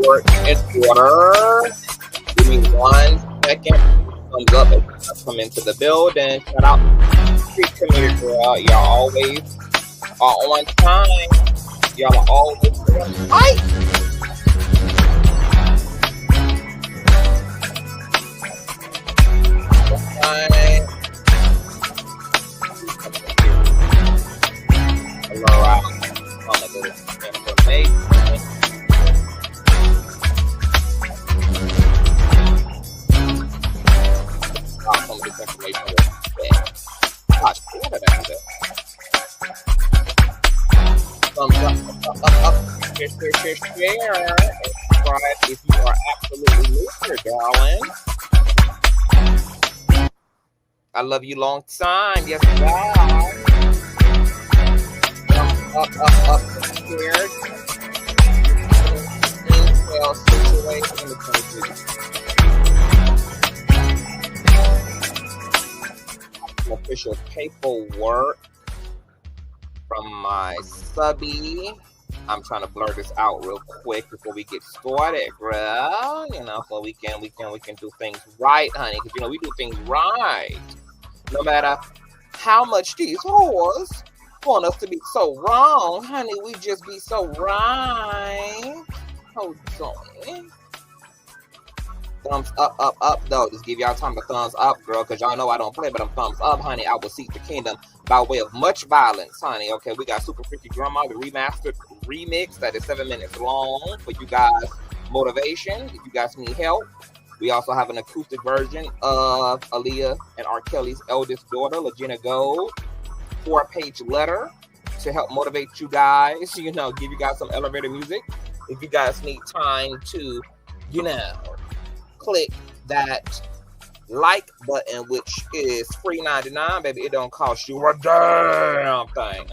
report in order. Give me 1 second. Thumbs up if you come into the building. Shout out to the street community, girl. Y'all always are on time. Y'all are always on time. Share and subscribe if you are absolutely new here, darling. I love you long time. Yes, God. Up, here. Intel situation. Official paperwork from my subby. I'm trying to blur this out real quick before we get started, bro. You know, so we can do things right, honey. Because, you know, we do things right. No matter how much these whores want us to be so wrong, honey, we just be so right. Hold on. Thumbs up, though. Just give y'all time to thumbs up, girl, because y'all know I don't play, but I'm thumbs up, honey. I will seek the kingdom by way of much violence, honey. Okay, we got Super Freaky Grandma, the remastered remix that is 7 minutes long for you guys' motivation. If you guys need help, we also have an acoustic version of Aaliyah and R. Kelly's eldest daughter, Legina Gold, 4-page letter to help motivate you guys, you know, give you guys some elevator music. If you guys need time to, you know, click that like button, which is free 99, baby. It don't cost you a damn thing.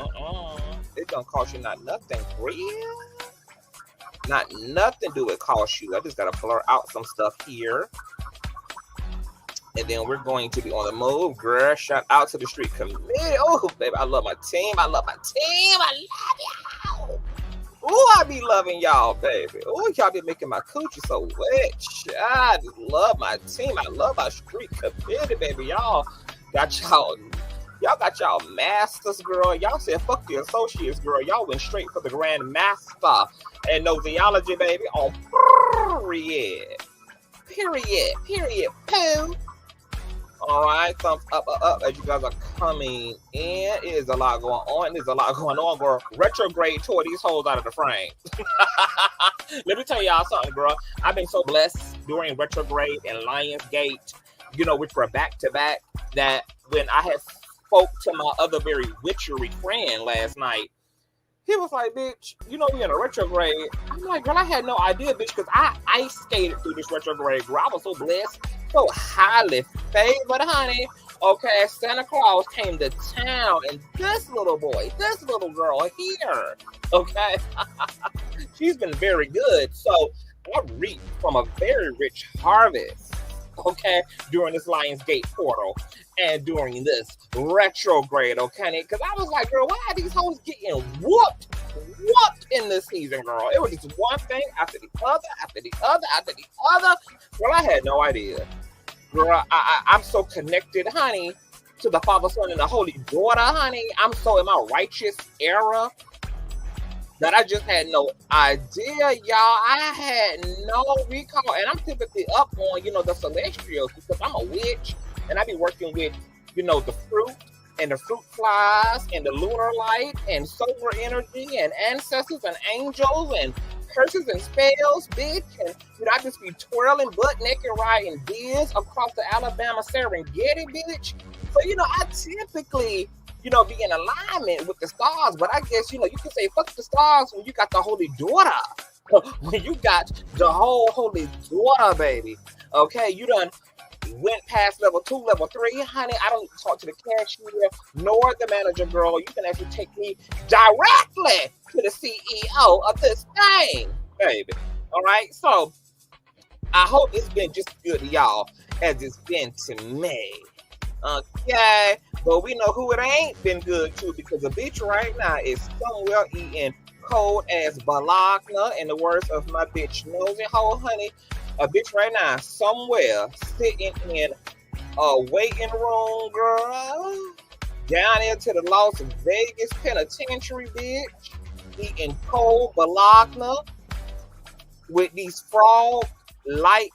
It don't cost you not nothing, real. Not nothing do it cost you. I just gotta blur out some stuff here. And then we're going to be on the move, girl. Shout out to the street committee. Oh, baby, I love my team. I love my team. I love y'all. Oh, I be loving y'all, baby. Oh, y'all be making my coochie so wet. I just love my team. I love our street community, baby. Y'all got y'all masters, girl. Y'all said fuck the associates, girl. Y'all went straight for the grand master and nosology, baby. On period, poo. All right, thumbs up as you guys are coming in. It is a lot going on. Girl. Retrograde tore these hoes out of the frame. Let me tell y'all something, girl. I've been so blessed during Retrograde and Lionsgate, you know, which were back to back, that when I had spoke to my other very witchery friend last night, he was like, bitch, you know we in a retrograde. I'm like, girl, I had no idea, bitch, because I ice skated through this retrograde, girl. I was so blessed, so highly favored, honey. Okay, Santa Claus came to town, and this little girl here, okay, she's been very good. So I reaped from a very rich harvest, okay, during this Lionsgate portal and during this retrograde, okay? Because I was like, girl, why are these hoes getting whooped in this season, girl? It was just one thing after the other. Girl, I had no idea. Girl, I'm so connected, honey, to the Father, Son, and the Holy Daughter, honey. I'm so in my righteous era that I just had no idea, y'all. I had no recall. And I'm typically up on, you know, the celestials because I'm a witch and I be working with, you know, the fruit and the fruit flies and the lunar light and solar energy and ancestors and angels and curses and spells, bitch. And you know, I just be twirling butt naked riding deers across the Alabama Serengeti, bitch. So, you know, I typically, you know, be in alignment with the stars, but I guess, you know, you can say fuck the stars when you got the Holy Daughter. When you got the whole Holy Daughter, baby. Okay, you done went past level 2, level 3, honey. I don't talk to the cashier nor the manager, girl. You can actually take me directly to the CEO of this thing, baby. All right, so I hope it's been just as good to y'all as it's been to me. Okay, but we know who it ain't been good to, because a bitch right now is somewhere eating cold as balagna, in the words of my bitch nosy hoe, honey. A bitch right now somewhere sitting in a waiting room, girl, down into the Las Vegas penitentiary, bitch, eating cold balagna with these frog-like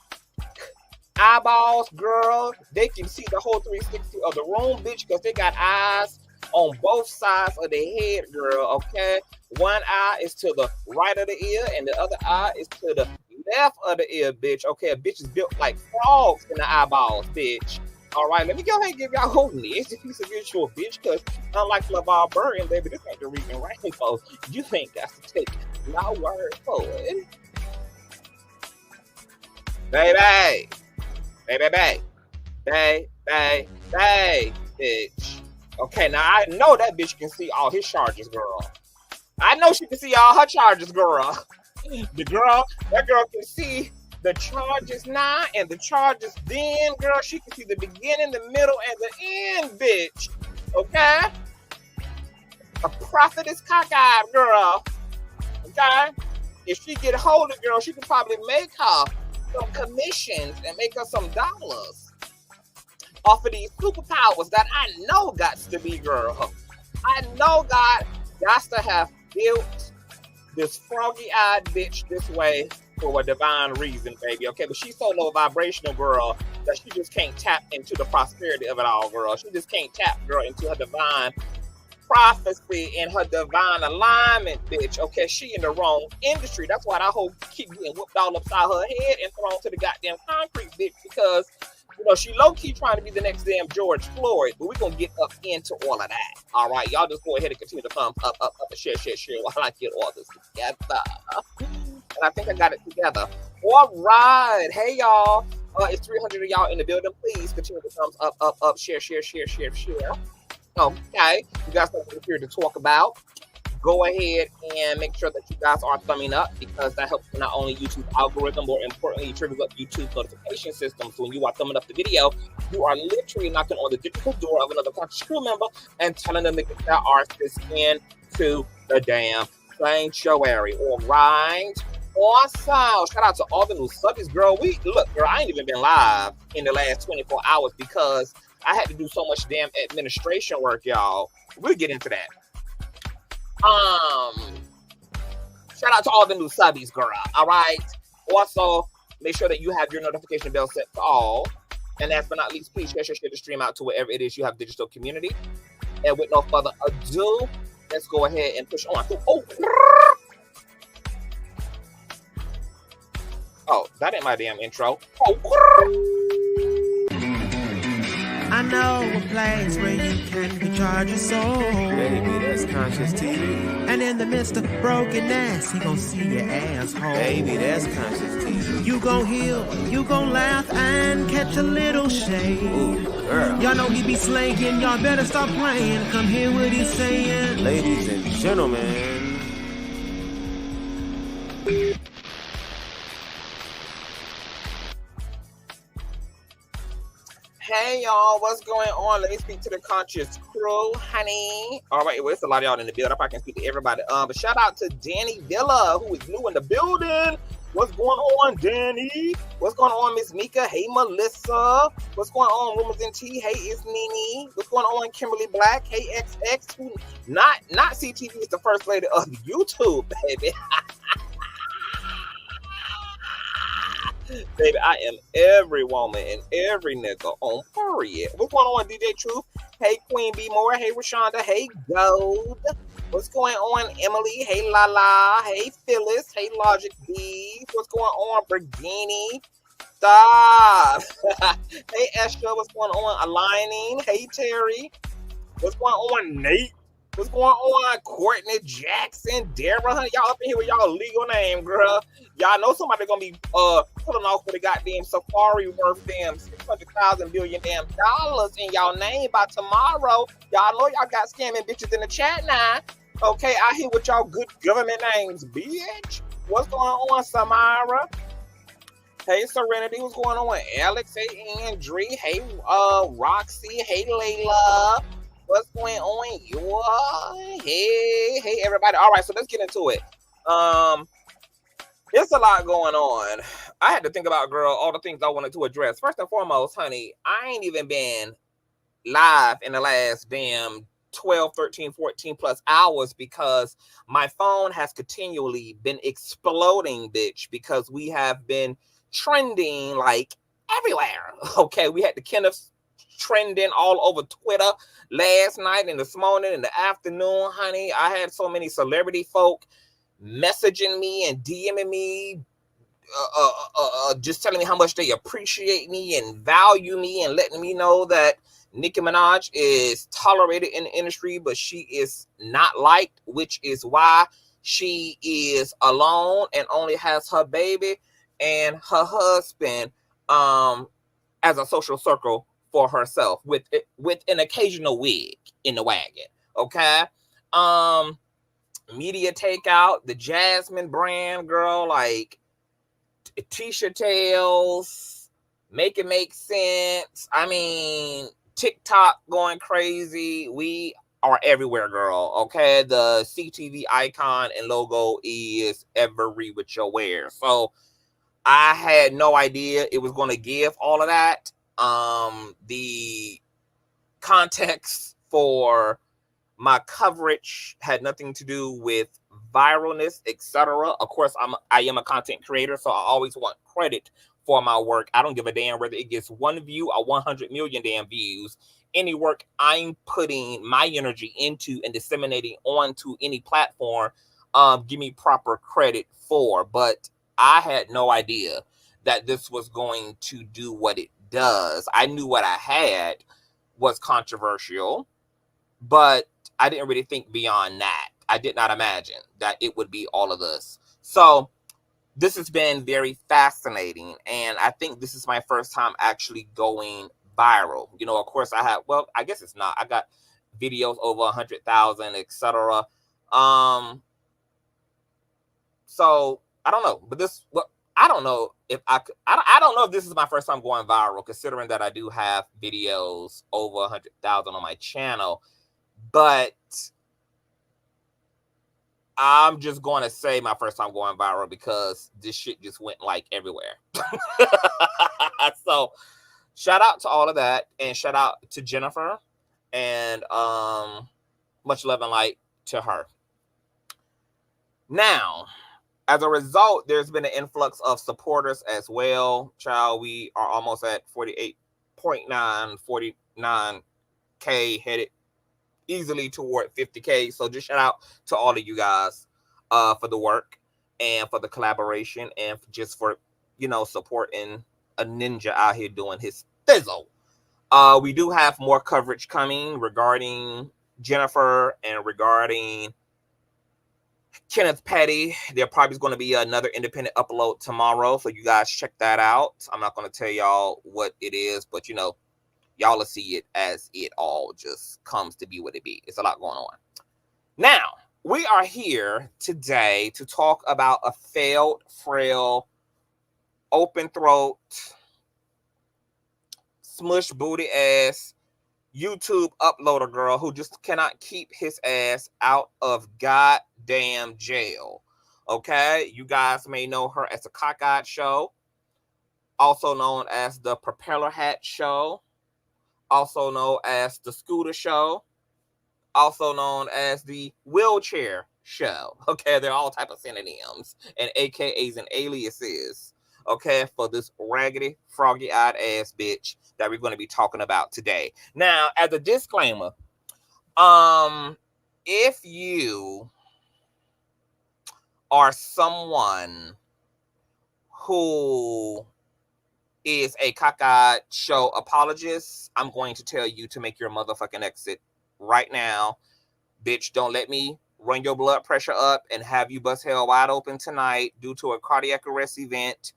eyeballs, girl. They can see the whole 360 of the room, bitch, because they got eyes on both sides of the head, girl, okay? One eye is to the right of the ear, and the other eye is to the left of the ear, bitch, okay? A bitch is built like frogs in the eyeballs, bitch. All right, let me go ahead and give y'all a whole nasty piece of visual, bitch, because unlike LeVar Burton, baby, this ain't the reason right info. You ain't got to take my word for it. Baby, bitch. Okay, now I know that bitch can see all his charges, girl. I know she can see all her charges, girl. That girl can see the charges now and the charges then, girl. She can see the beginning, the middle, and the end, bitch. Okay? A prophetess cockeyed, girl. Okay? If she get hold of girl, she can probably make her some commissions and make her some dollars off of these superpowers that I know got to be, girl. I know God got to have built this froggy-eyed bitch this way for a divine reason, baby, okay? But she's so low vibrational, girl, that she just can't tap into the prosperity of it all, girl. She just can't tap, girl, into her divine prophecy and her divine alignment, bitch, okay? She in the wrong industry. That's why that whole keep getting whooped all upside her head and thrown to the goddamn concrete, bitch, because, you know, she low-key trying to be the next damn George Floyd, but we're going to get up into all of that, all right? Y'all just go ahead and continue to pump up, and share while I get all this together. And I think I got it together. All right. Hey, y'all. It's 300 of y'all in the building. Please continue to thumbs up, share. Okay. You guys have something here to talk about. Go ahead and make sure that you guys are thumbing up, because that helps not only YouTube algorithm, more importantly, it triggers up YouTube notification system. So when you are thumbing up the video, you are literally knocking on the digital door of another conscious crew member and telling them to get their arses into the damn sanctuary. All right. Awesome. Shout out to all the new subbies, girl. Look, girl, I ain't even been live in the last 24 hours because I had to do so much damn administration work, y'all. We'll get into that. Shout out to all the new subbies, girl. All right. Also, make sure that you have your notification bell set to all. And last but not least, please share the stream out to wherever it is you have digital community. And with no further ado, let's go ahead and push on. Oh, that ain't my damn intro. I know a place where you can recharge your soul. Baby, that's Consciouztv. And in the midst of brokenness, he gon' see your asshole. Baby, that's Consciouztv. You gon' heal, you gon' laugh and catch a little shade. Ooh, girl. Y'all know he be slaying, y'all better stop playing. Come hear what he's saying. Ladies and gentlemen. Hey, y'all, what's going on? Let me speak to the conscious crew, honey. All right, well, it's a lot of y'all in the building. I can speak to everybody. But shout out to Danny Villa, who is new in the building. What's going on, Danny? What's going on, Miss Mika? Hey, Melissa. What's going on, Rumors and Tea? Hey, it's Nene. What's going on, Kimberly Black? Hey, XX. Who not CTV is the first lady of YouTube, baby. Baby, I am every woman and every nigga on period. What's going on, DJ Truth? Hey, Queen B Moore. Hey, Rashonda. Hey, Gold. What's going on, Emily? Hey, Lala. Hey, Phyllis. Hey, Logic B. What's going on, Bergini? Stop. Hey, Esther. What's going on, Aligning? Hey, Terry. What's going on, Nate? What's going on, Courtney Jackson, Dara? Honey, y'all up in here with y'all legal name, girl. Y'all know somebody gonna be pulling off with a goddamn safari worth damn 600,000 billion damn dollars in y'all name by tomorrow. Y'all know y'all got scamming bitches in the chat now. Okay, I hear with y'all good government names, bitch. What's going on, Samara? Hey, Serenity. What's going on, Alex? Hey, Andre. Hey, Roxy. Hey, Layla. What's going on, you? Hey, everybody. All right, so let's get into it. There's a lot going on. I had to think about, girl, all the things I wanted to address. First and foremost, honey, I ain't even been live in the last damn 12, 13, 14 plus hours because my phone has continually been exploding, bitch, because we have been trending like everywhere. Okay, we had the Kenneth trending all over Twitter last night and this morning in the afternoon, honey. I had so many celebrity folk messaging me and DMing me, just telling me how much they appreciate me and value me and letting me know that Nicki Minaj is tolerated in the industry, but she is not liked, which is why she is alone and only has her baby and her husband as a social circle for herself with an occasional wig in the wagon. Okay. Media takeout, the Jasmine brand, girl, like Tisha Tales, Make It Make Sense. I mean, TikTok going crazy. We are everywhere, girl. Okay, the CTV icon and logo is every which you wear. So I had no idea it was going to give all of that. The context for my coverage had nothing to do with viralness, etc. Of course, I am a content creator, so I always want credit for my work. I don't give a damn whether it gets 1 view or 100 million damn views. Any work I'm putting my energy into and disseminating onto any platform, give me proper credit for. But I had no idea that this was going to do what it does. I knew what I had was controversial, but I didn't really think beyond that. I did not imagine that it would be all of this. So this has been very fascinating. And I think this is my first time actually going viral. You know, of course I have, well, I guess it's not. I got videos over 100,000, etc. So I don't know, but this, well, I don't know if I could, I don't know if this is my first time going viral, considering that I do have videos over 100,000 on my channel. But I'm just going to say my first time going viral because this shit just went like everywhere. So shout out to all of that, and shout out to Jennifer, and much love and light to her. Now, as a result, there's been an influx of supporters as well. Child, we are almost at 48.9, 49K, headed easily toward 50K. So just shout out to all of you guys for the work and for the collaboration and just for, you know, supporting a ninja out here doing his thizzle. We do have more coverage coming regarding Jennifer and regarding Kenneth Petty. There probably is going to be another independent upload tomorrow, so you guys check that out. I'm not going to tell y'all what it is, but you know, y'all will see it as it all just comes to be what it be. It's a lot going on. Now, we are here today to talk about a failed, frail, open throat, smush booty ass YouTube uploader girl who just cannot keep his ass out of goddamn jail. Okay? You guys may know her as the Cockeyed Show, also known as the Propeller Hat Show, also known as the Scooter Show, also known as the Wheelchair Show. Okay, they're all type of synonyms and AKAs and aliases, okay, for this raggedy, froggy-eyed ass bitch that we're going to be talking about today. Now, as a disclaimer, if you are someone who is a Cockeyed Show apologist, I'm going to tell you to make your motherfucking exit right now. Bitch, don't let me run your blood pressure up and have you bust hell wide open tonight due to a cardiac arrest event.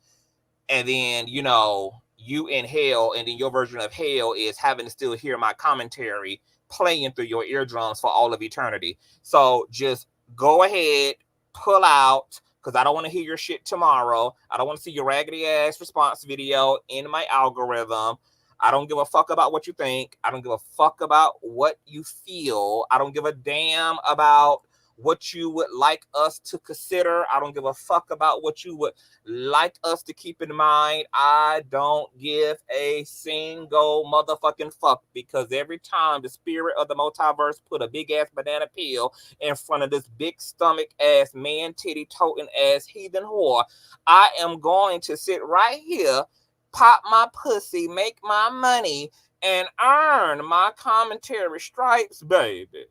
And then, you know, you in hell, and then your version of hell is having to still hear my commentary playing through your eardrums for all of eternity. So just go ahead, pull out, because I don't want to hear your shit tomorrow. I don't want to see your raggedy ass response video in my algorithm. I don't give a fuck about what you think. I don't give a fuck about what you feel. I don't give a damn about what you would like us to consider. I don't give a fuck about what you would like us to keep in mind. I don't give a single motherfucking fuck, because every time the spirit of the multiverse put a big ass banana peel in front of this big stomach ass man titty toting ass heathen whore, I am going to sit right here, pop my pussy, make my money, and earn my commentary stripes, baby.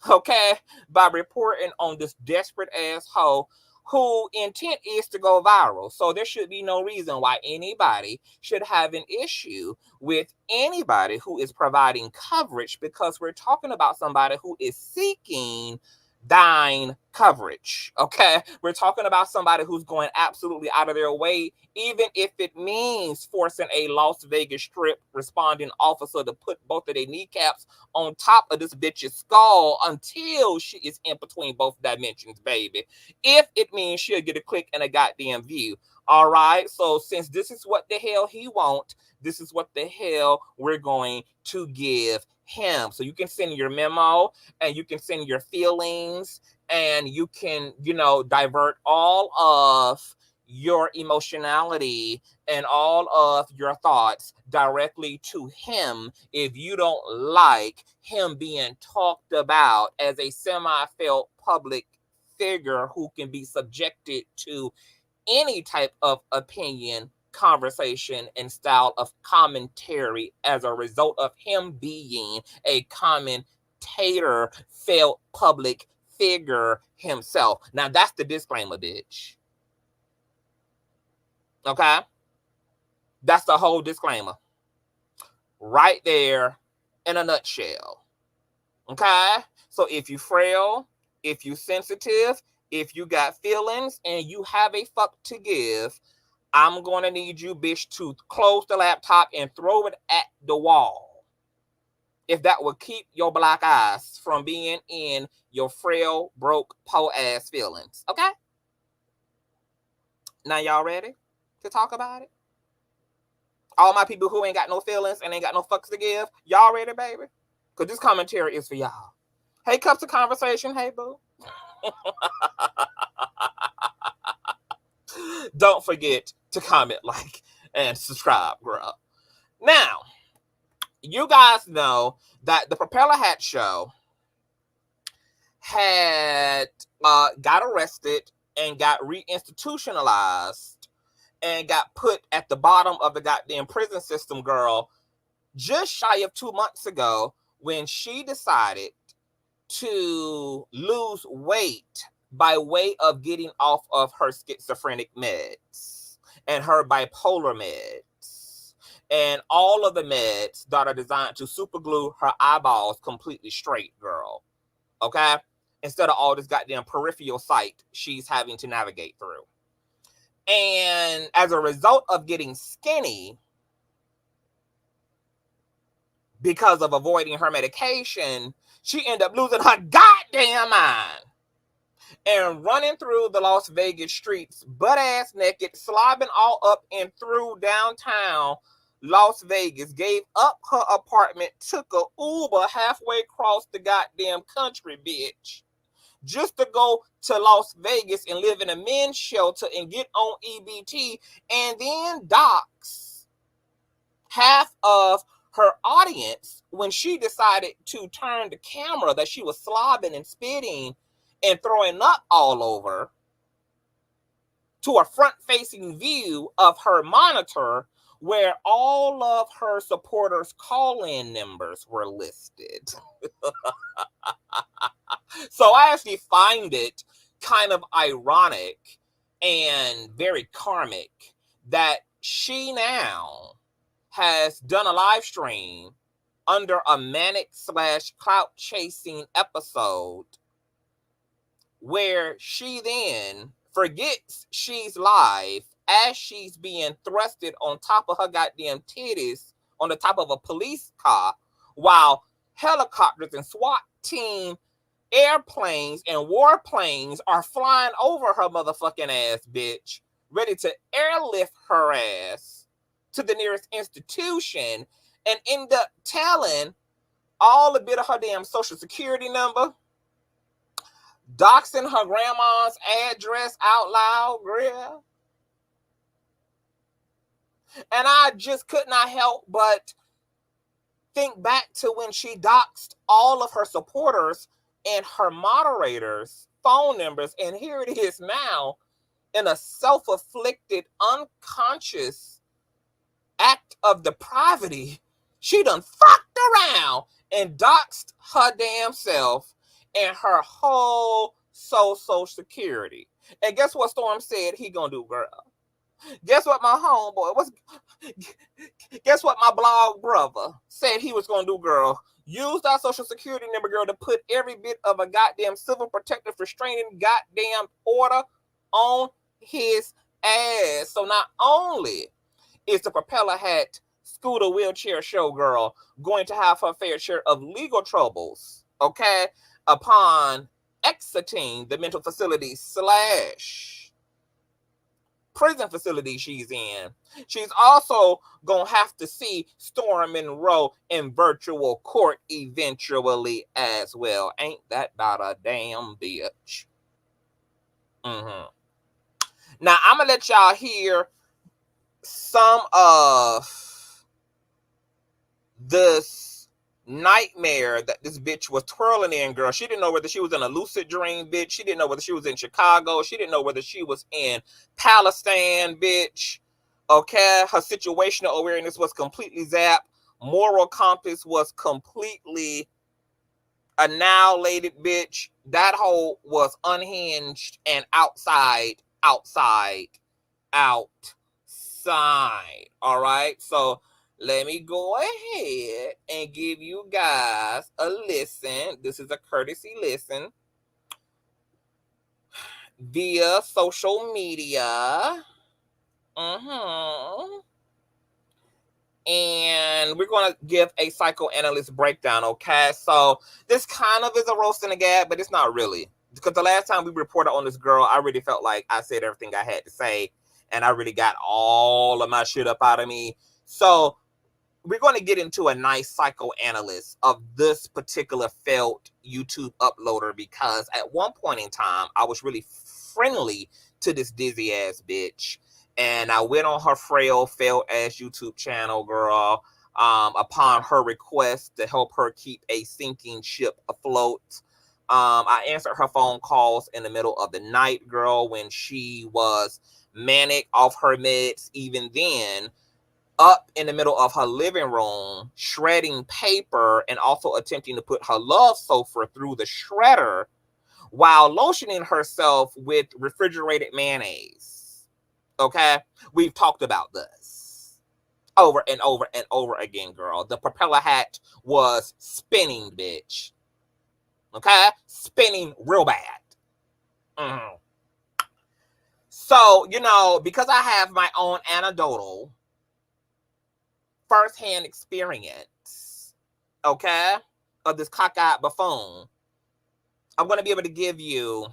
Okay? By reporting on this desperate asshole who intent is to go viral. So there should be no reason why anybody should have an issue with anybody who is providing coverage, because we're talking about somebody who is seeking thine coverage. Okay, we're talking about somebody who's going absolutely out of their way, even if it means forcing a Las Vegas Strip responding officer to put both of their kneecaps on top of this bitch's skull until she is in between both dimensions, baby. If it means she'll get a click and a goddamn view. All right, so since this is what the hell he wants, this is what the hell we're going to give him. So you can send your memo, and you can send your feelings, and you can, divert all of your emotionality and all of your thoughts directly to him if you don't like him being talked about as a semi-felt public figure who can be subjected to any type of opinion, conversation, and style of commentary as a result of him being a commentator, felt public figure himself. Now that's the disclaimer, bitch. Okay? That's the whole disclaimer. Right there in a nutshell. Okay? So if you frail, if you sensitive, if you got feelings, and you have a fuck to give, I'm going to need you, bitch, to close the laptop and throw it at the wall. If that will keep your black eyes from being in your frail, broke, po ass feelings. Okay? Now y'all ready to talk about it? All my people who ain't got no feelings and ain't got no fucks to give, y'all ready, baby? Because this commentary is for y'all. Hey, cups of conversation. Hey, boo. Don't forget to comment, like, and subscribe, girl. Now, you guys know that the Propeller Hat Show had got arrested and got reinstitutionalized and got put at the bottom of the goddamn prison system, girl, just shy of 2 months ago, when she decided to lose weight by way of getting off of her schizophrenic meds and her bipolar meds and all of the meds that are designed to super glue her eyeballs completely straight, girl. Okay? Instead of all this goddamn peripheral sight she's having to navigate through. And as a result of getting skinny, because of avoiding her medication, she ended up losing her goddamn mind and running through the Las Vegas streets butt-ass naked, slobbing all up and through downtown Las Vegas, gave up her apartment, took a Uber halfway across the goddamn country, bitch, just to go to Las Vegas and live in a men's shelter and get on EBT, and then dox half of her audience when she decided to turn the camera that she was slobbing and spitting and throwing up all over to a front-facing view of her monitor where all of her supporters' call-in numbers were listed. So I actually find it kind of ironic and very karmic that she now has done a live stream under a manic / clout chasing episode where she then forgets she's live as she's being thrusted on top of her goddamn titties on the top of a police car while helicopters and SWAT team airplanes and warplanes are flying over her motherfucking ass, bitch, ready to airlift her ass to the nearest institution and end up telling all the bit of her damn social security number, doxing her grandma's address out loud, girl. And I just could not help but think back to when she doxed all of her supporters and her moderators' phone numbers. And here it is now in a self-afflicted, unconscious act of depravity. She done fucked around and doxed her damn self and her whole social security. And guess what Storm said he gonna do, girl? Guess what my homeboy was? Guess what my blog brother said he was gonna do, girl? Use that social security number, girl, to put every bit of a goddamn civil protective restraining goddamn order on his ass. So not only is the propeller hat scooter wheelchair show girl going to have her fair share of legal troubles, okay, upon exiting the mental facility / prison facility she's in, she's also gonna have to see Storm Monroe in virtual court eventually as well. Ain't that about a damn bitch? Now I'm gonna let y'all hear some of this nightmare that this bitch was twirling in, girl. She didn't know whether she was in a lucid dream, bitch. She didn't know whether she was in Chicago. She didn't know whether she was in Palestine, bitch. Okay, her situational awareness was completely zapped. Moral compass was completely annihilated, bitch. That hole was unhinged and outside. All right, so let me go ahead and give you guys a listen. This is a courtesy listen via social media. And we're going to give a psychoanalyst breakdown, okay? So this kind of is a roast and a gag, but it's not really. Because the last time we reported on this girl, I really felt like I said everything I had to say, and I really got all of my shit up out of me. So we're going to get into a nice psychoanalyst of this particular failed YouTube uploader, because at one point in time, I was really friendly to this dizzy ass bitch. And I went on her frail, failed ass YouTube channel, girl, upon her request to help her keep a sinking ship afloat. I answered her phone calls in the middle of the night, girl, when she was manic off her meds. Even then, up in the middle of her living room, shredding paper and also attempting to put her love sulfur through the shredder while lotioning herself with refrigerated mayonnaise. Okay, we've talked about this over and over and over again, girl. The propeller hat was spinning, bitch. Okay, spinning real bad. So, you know, because I have my own anecdotal first-hand experience, okay, of this cockeyed buffoon, I'm going to be able to give you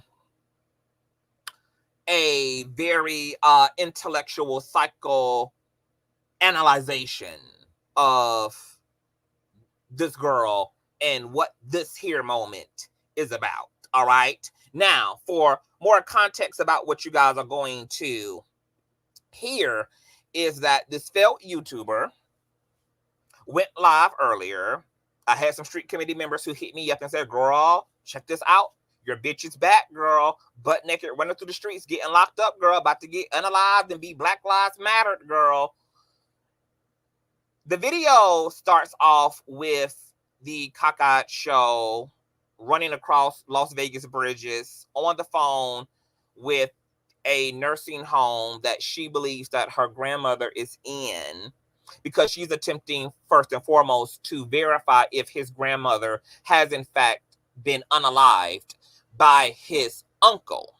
a very intellectual psychoanalyzation of this girl and what this here moment is about. All right. Now, for more context about what you guys are going to hear, is that this failed YouTuber went live earlier. I had some street committee members who hit me up and said, girl, check this out. Your bitch is back, girl. Butt naked, running through the streets, getting locked up, girl. About to get unalived and be Black Lives Matter, girl. The video starts off with the cockeyed show running across Las Vegas bridges on the phone with a nursing home that she believes that her grandmother is in, because she's attempting first and foremost to verify if his grandmother has in fact been unalived by his uncle,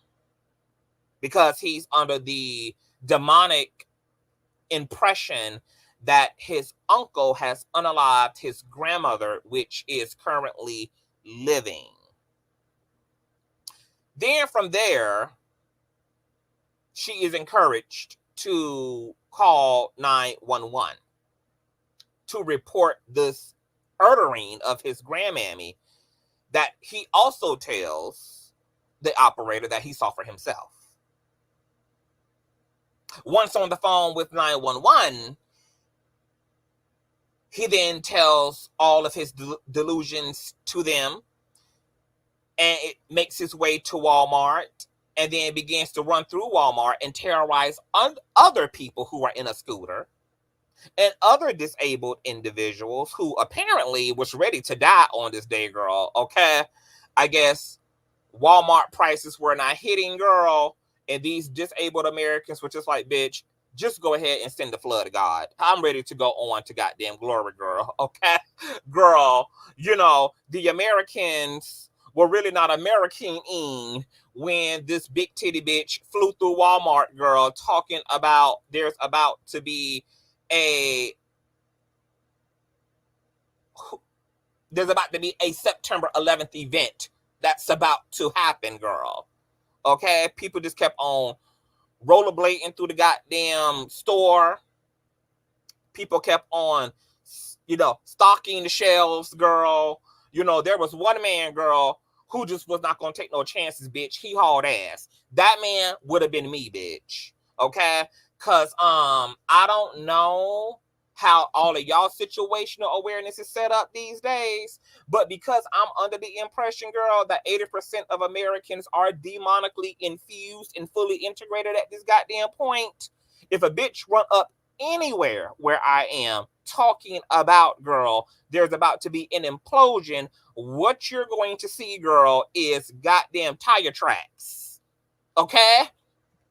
because he's under the demonic impression that his uncle has unalived his grandmother, which is currently living. Then from there, she is encouraged to call 911. to report this murdering of his grandmammy that he also tells the operator that he saw for himself. Once on the phone with 911, he then tells all of his delusions to them, and it makes his way to Walmart and then begins to run through Walmart and terrorize other people who are in a scooter and other disabled individuals who apparently was ready to die on this day, girl. Okay, I guess Walmart prices were not hitting, girl, and these disabled Americans were just like, bitch, just go ahead and send the flood of God. I'm ready to go on to goddamn glory, girl. Okay, girl, you know, the Americans were really not American-ing when this big titty bitch flew through Walmart, girl, talking about there's about to be a September 11th event that's about to happen, girl. Okay, people just kept on rollerblading through the goddamn store. People kept on, you know, stocking the shelves, girl. You know, there was one man, girl, who just was not gonna take no chances, bitch. He hauled ass. That man would have been me, bitch. Okay, cause I don't know how all of y'all situational awareness is set up these days, but because I'm under the impression, girl, that 80% of Americans are demonically infused and fully integrated at this goddamn point, if a bitch run up anywhere where I am talking about, girl, there's about to be an implosion, what you're going to see, girl, is goddamn tire tracks. Okay?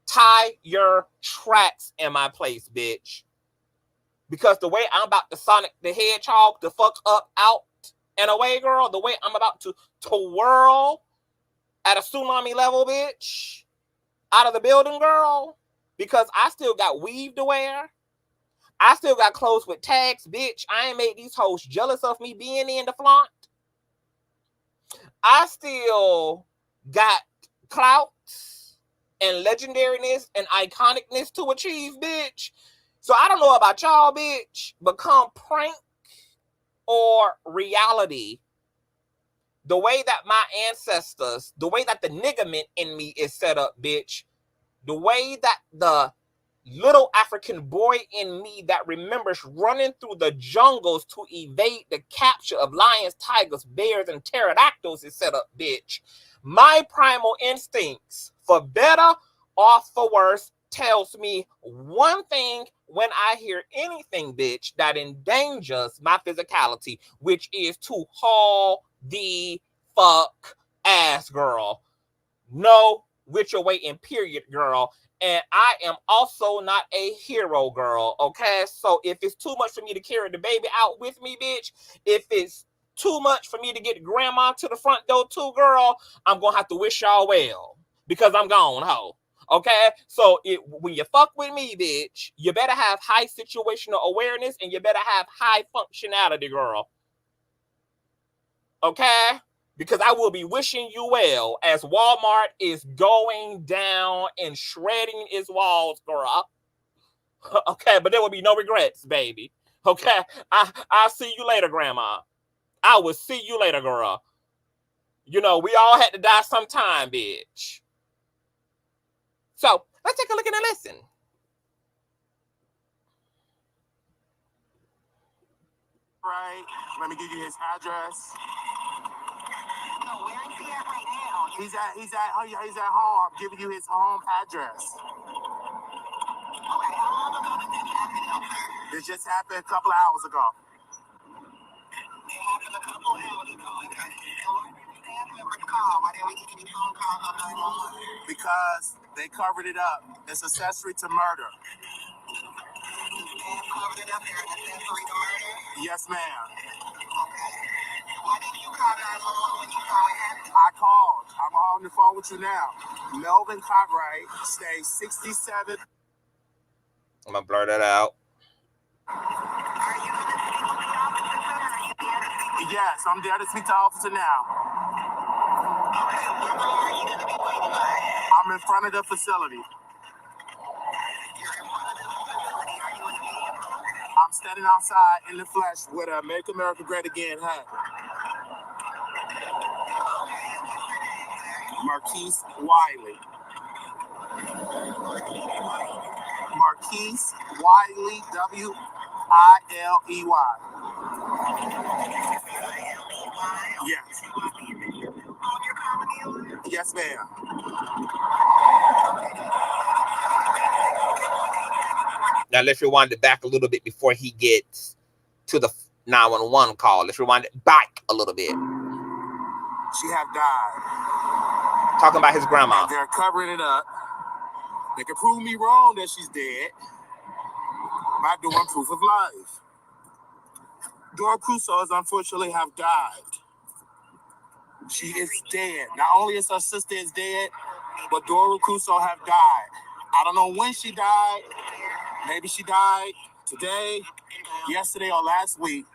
Tie your tracks in my place, bitch. Because the way I'm about to Sonic the Hedgehog the fuck up, out, and away, girl, the way I'm about to whirl at a tsunami level, bitch, out of the building, girl, because I still got weave to wear. I still got clothes with tags, bitch. I ain't made these hoes jealous of me being in the flaunt. I still got clout and legendariness and iconicness to achieve, bitch. So I don't know about y'all, bitch, but come prank or reality, the way that my ancestors, the way that the niggerment in me is set up, bitch, the way that the little African boy in me that remembers running through the jungles to evade the capture of lions, tigers, bears, and pterodactyls is set up, bitch. My primal instincts, for better or for worse, tells me one thing when I hear anything, bitch, that endangers my physicality, which is to haul the fuck ass, girl. No, with your way in period, girl. And I am also not a hero, girl, okay? So if it's too much for me to carry the baby out with me, bitch, if it's too much for me to get grandma to the front door too, girl, I'm going to have to wish y'all well because I'm gone, ho. Okay? So when you fuck with me, bitch, you better have high situational awareness and you better have high functionality, girl. Okay? Because I will be wishing you well as Walmart is going down and shredding its walls, girl. Okay, but there will be no regrets, baby. Okay, I'll see you later, Grandma. I will see you later, girl. You know, we all had to die sometime, bitch. So, let's take a look at and listen. Right, let me give you his address. No, where is he at right now? He's at home. I'm giving you his home address. Okay, how long ago did this happen? This just happened a couple of hours ago. It happened a couple hours ago. Okay. So why didn't the staff members call? Why didn't we get any phone calls on 911? Because they covered it up. It's accessory to murder. The staff covered it up there and accessory to murder? Yes, ma'am. Okay. Why didn't you call 911 when you saw it happen? I called. I'm on the phone with you now. Melvin Cartwright stays 67. I'm going to blur that out. Are you going to speak with the officer, sir? Are you there to speak? Yes, I'm there to speak to the officer now. Okay, where are you going to be waiting by? I'm in front of the facility. You're in front of the facility. Are you in the vehicle? I'm I'm standing outside in the flesh with a Make America Great Again hat. Marquise Wiley. Marquise Wiley, W-I-L-E-Y. Yes. Yes, ma'am. Now let's rewind it back a little bit before he gets to the 911 call. Let's rewind it back a little bit. She have died. Talking about his grandma. And they're covering it up. They can prove me wrong that she's dead by doing proof of life. Dora Crusoe unfortunately have died. She is dead. Not only is her sister is dead, but Dora Crusoe have died. I don't know when she died. Maybe she died today, yesterday, or last week.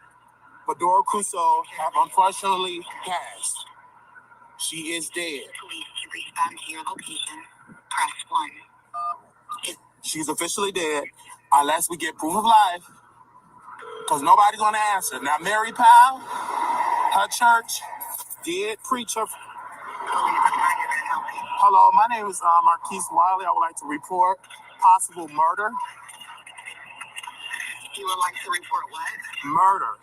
But Dora Crusoe have unfortunately passed. She is dead. She's officially dead unless we get proof of life. Because nobody's going to answer. Now, Mary Powell, her church did preach her. Hello, my name is Marquise Wiley. I would like to report possible murder. You would like to report what? Murder.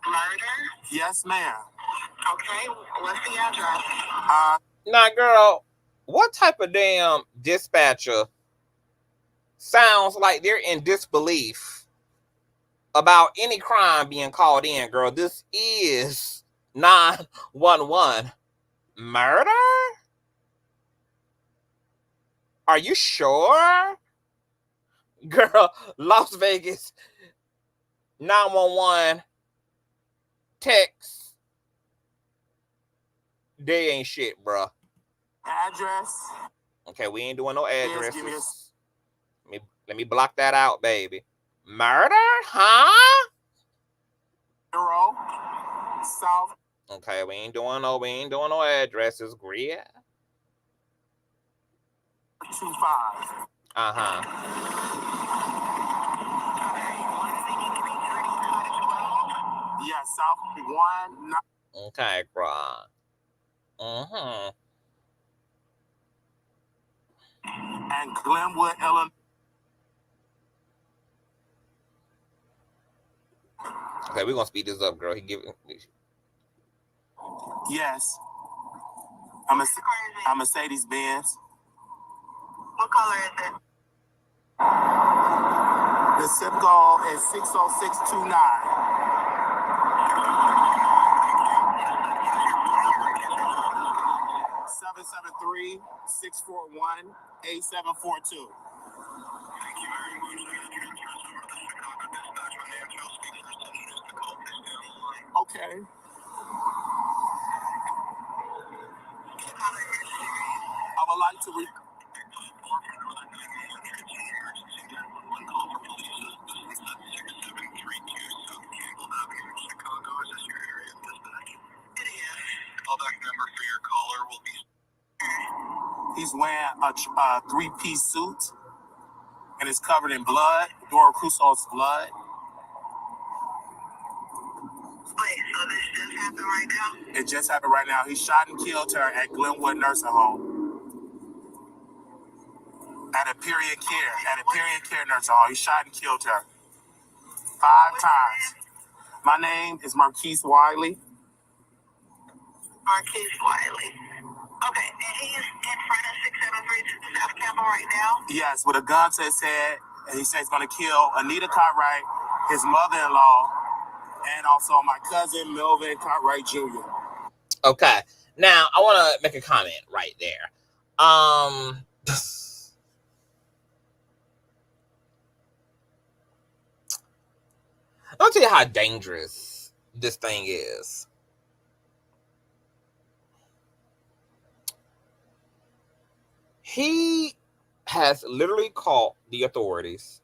Murder? Yes, ma'am. Okay, what's the address? Now, girl, what type of damn dispatcher sounds like they're in disbelief about any crime being called in, girl? This is 911. Murder? Are you sure? Girl, Las Vegas 911 text. They ain't shit, bruh. Address. Okay, we ain't doing no Yes, addresses. give me this. Let me block that out, baby. Murder? Huh? 0 South. Okay, we ain't doing no addresses, Greer. 25. Uh-huh. Yes, South 1. Okay, bruh. Uh-huh. And Glenwood, Illinois. Okay, we're gonna speed this up, girl. He giving. Yes. I'm Mercedes Benz. What color is it? The zip code is 60629. 773-641-8742. Okay. I would like to He's wearing a three-piece suit, and it's covered in blood, Dora Crusoe's blood. Wait, so this just happened right now? It just happened right now. He shot and killed her at Glenwood Nursing Home. At a period care nursing home. He shot and killed her 5 times. My name is Marquise Wiley. Marquise Wiley. Okay, and he's in front of 673 South Campbell right now? Yes, with a gun to his head, and he says he's going to kill Anita Cartwright, his mother-in-law, and also my cousin, Melvin Cartwright Jr. Okay, now I want to make a comment right there. I'll tell you how dangerous this thing is. He has literally called the authorities,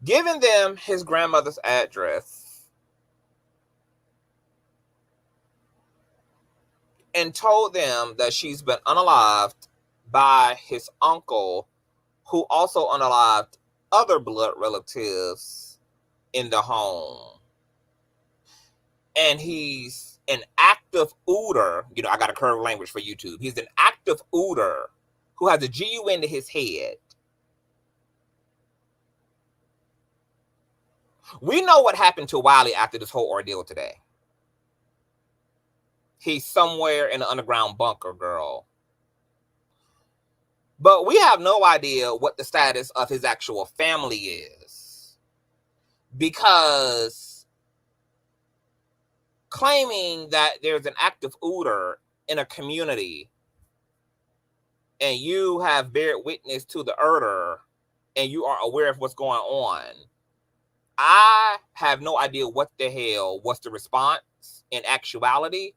given them his grandmother's address, and told them that she's been unalived by his uncle, who also unalived other blood relatives in the home. And he's an active ooter. You know, I got a curved language for YouTube. He's an active ooter who has a GUN to his head. We know what happened to Wiley after this whole ordeal today. He's somewhere in an underground bunker, girl. But we have no idea what the status of his actual family is. Because claiming that there's an active ooter in a community and you have bear witness to the ooter and you are aware of what's going on, I have no idea what the hell was the response in actuality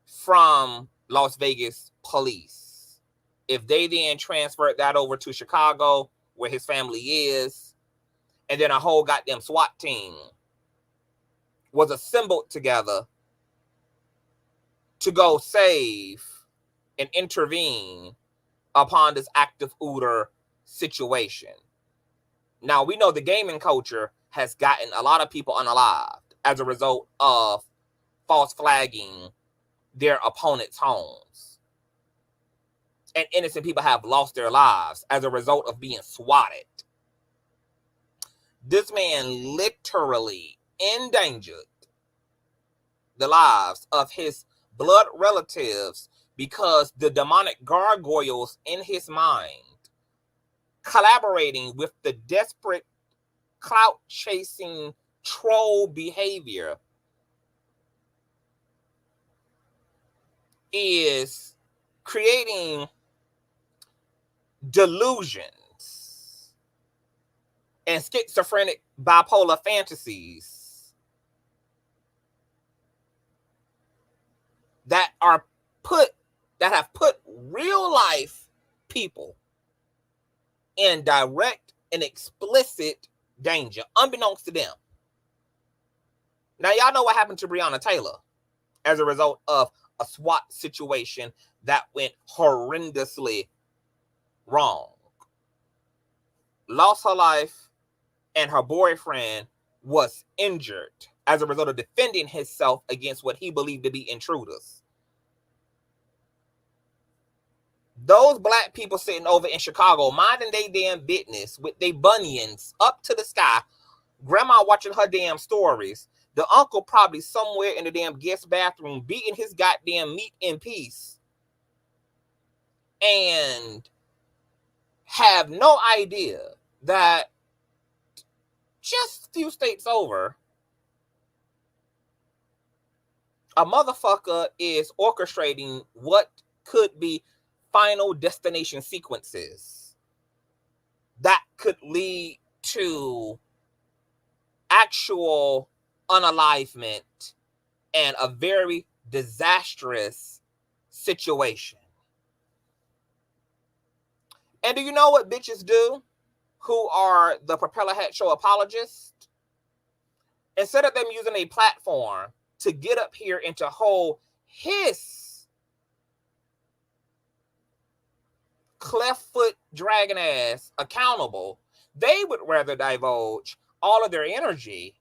from Las Vegas police. If they then transferred that over to Chicago, where his family is, and then a whole goddamn SWAT team was assembled together to go save and intervene upon this active ooter situation. Now, we know the gaming culture has gotten a lot of people unalived as a result of false flagging their opponents' homes. And innocent people have lost their lives as a result of being swatted. This man literally endangered the lives of his blood relatives because the demonic gargoyles in his mind, collaborating with the desperate clout chasing troll behavior, is creating delusions and schizophrenic bipolar fantasies that have put real life people in direct and explicit danger, unbeknownst to them. Now, y'all know what happened to Breonna Taylor as a result of a SWAT situation that went horrendously wrong. Lost her life, and her boyfriend was injured as a result of defending himself against what he believed to be intruders. Those black people sitting over in Chicago minding they damn business with their bunions up to the sky, grandma watching her damn stories, the uncle probably somewhere in the damn guest bathroom beating his goddamn meat in peace, and have no idea that just a few states over, a motherfucker is orchestrating what could be final destination sequences that could lead to actual unalivement and a very disastrous situation. And do you know what bitches do who are the Propeller Hat Show apologists? Instead of them using a platform to get up here and to hold his cleft foot dragon ass accountable, they would rather divulge all of their energy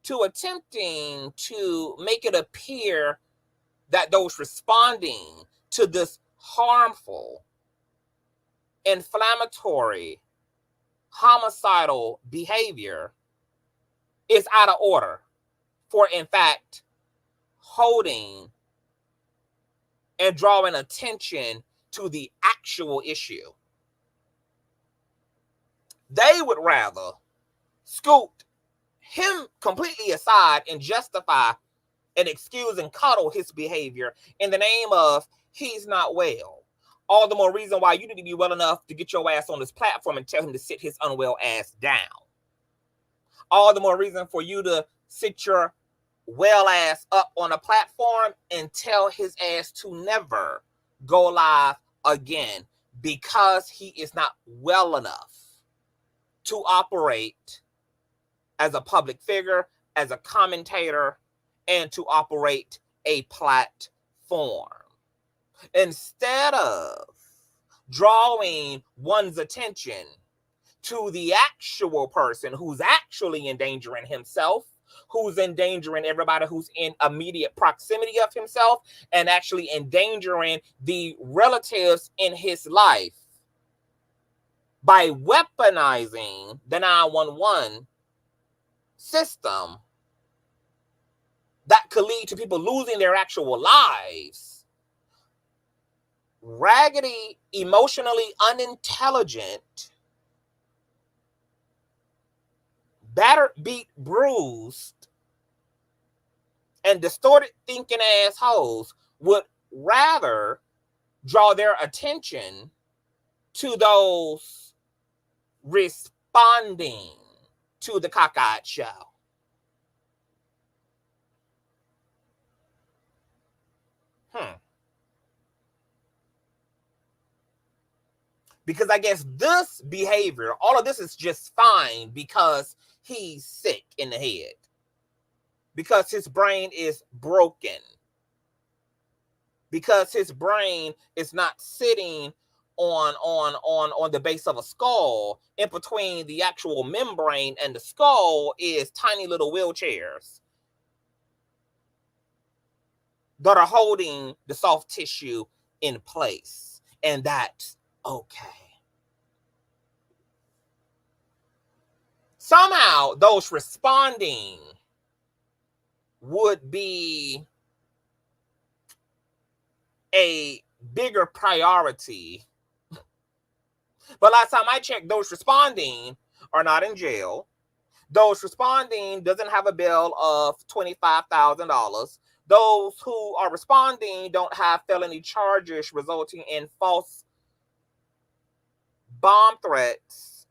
to attempting to make it appear that those responding to this harmful, inflammatory, homicidal behavior is out of order for, in fact, holding and drawing attention to the actual issue. They would rather scoot him completely aside and justify and excuse and coddle his behavior in the name of he's not well. All the more reason why you need to be well enough to get your ass on this platform and tell him to sit his unwell ass down. All the more reason for you to sit your well ass up on a platform and tell his ass to never go live again, because he is not well enough to operate as a public figure, as a commentator, and to operate a platform. Instead of drawing one's attention to the actual person who's actually endangering himself, who's endangering everybody who's in immediate proximity of himself, and actually endangering the relatives in his life by weaponizing the 911 system that could lead to people losing their actual lives. Raggedy, emotionally unintelligent, battered, beat, bruised, and distorted thinking assholes would rather draw their attention to those responding to the cockeyed show. Because I guess this behavior, all of this is just fine because he's sick in the head. Because his brain is broken. Because his brain is not sitting on the base of a skull. In between the actual membrane and the skull is tiny little wheelchairs that are holding the soft tissue in place. And that's okay. Somehow those responding would be a bigger priority. But last time I checked, those responding are not in jail. Those responding doesn't have a bill of $25,000. Those who are responding don't have felony charges resulting in false bomb threats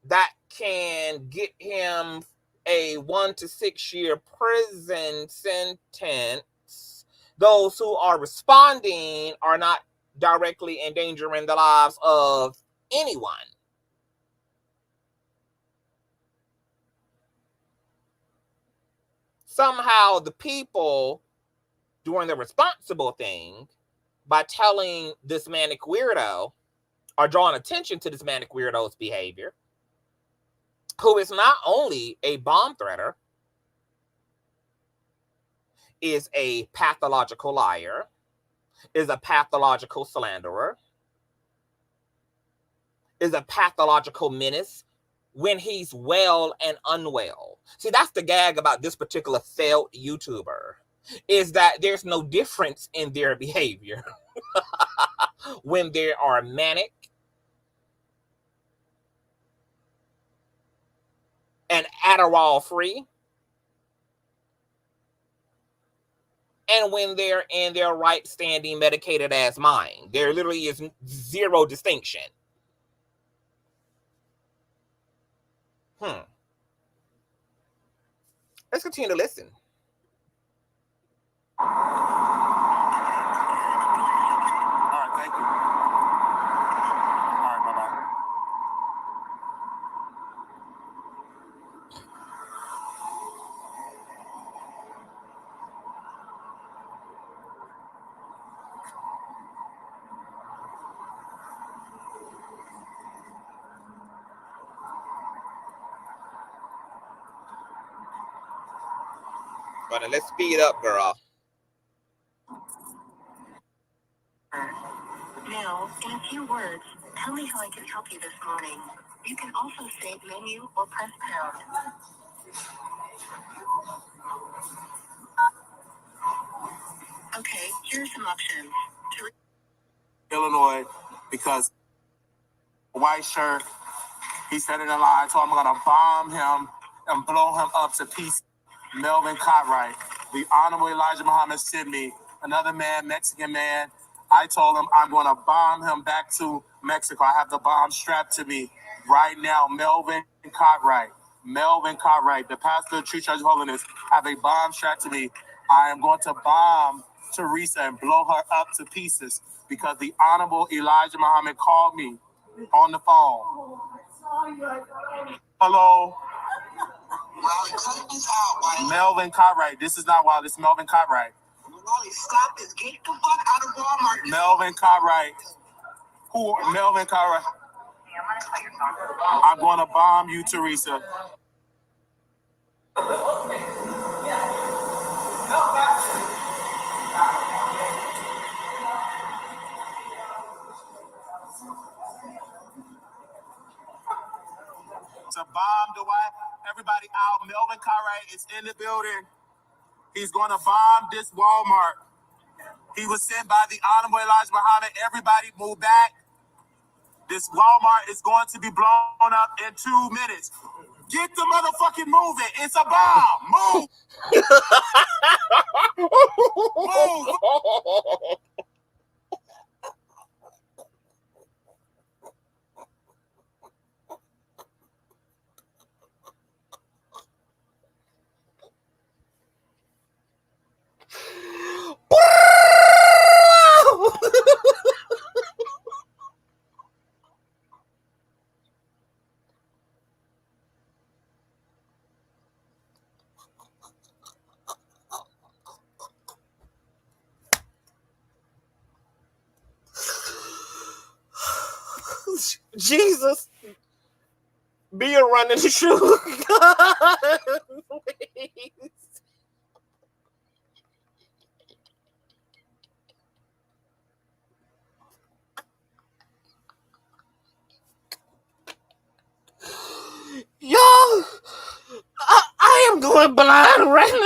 that can get him a 1 to 6 year prison sentence. Those who are responding are not directly endangering the lives of anyone. Somehow the people doing the responsible thing by telling this manic weirdo or drawing attention to this manic weirdo's behavior, who is not only a bomb threater, is a pathological liar, is a pathological slanderer, is a pathological menace when he's well and unwell. See, that's the gag about this particular failed YouTuber, is that there's no difference in their behavior when they are manic and Adderall free, and when they're in their right standing medicated as mind. There literally is zero distinction. Let's continue to listen. All right, thank you. All right, bye-bye. But let's speed up, girl. Now, in a few words, tell me how I can help you this morning. You can also say menu or press pound. Okay, here are some options. Illinois, because white shirt, he said in a lie, I told him I'm gonna bomb him and blow him up to pieces. Melvin Cartwright, the Honorable Elijah Muhammad sent me, another man, Mexican man. I told him I'm gonna bomb him back to Mexico. I have the bomb strapped to me right now. Melvin Cartwright, the pastor of True Church of Holiness, have a bomb strapped to me. I am going to bomb Teresa and blow her up to pieces because the Honorable Elijah Muhammad called me on the phone. Hello? Melvin Cartwright. This is not wild. This is Melvin Cartwright. Stop this. Get the fuck out of Walmart. Melvin Cartwright. Who? Melvin Cartwright. I'm gonna bomb you, Teresa. To bomb the wife. Everybody out. Melvin Cartwright is in the building. He's gonna bomb this Walmart. He was sent by the Honorable Elijah Muhammad. Everybody move back. This Walmart is going to be blown up in 2 minutes. Get the motherfucking moving. It's a bomb. Move. Move. Jesus. Be a running the shoe. Please. Yo, I am going blind right now.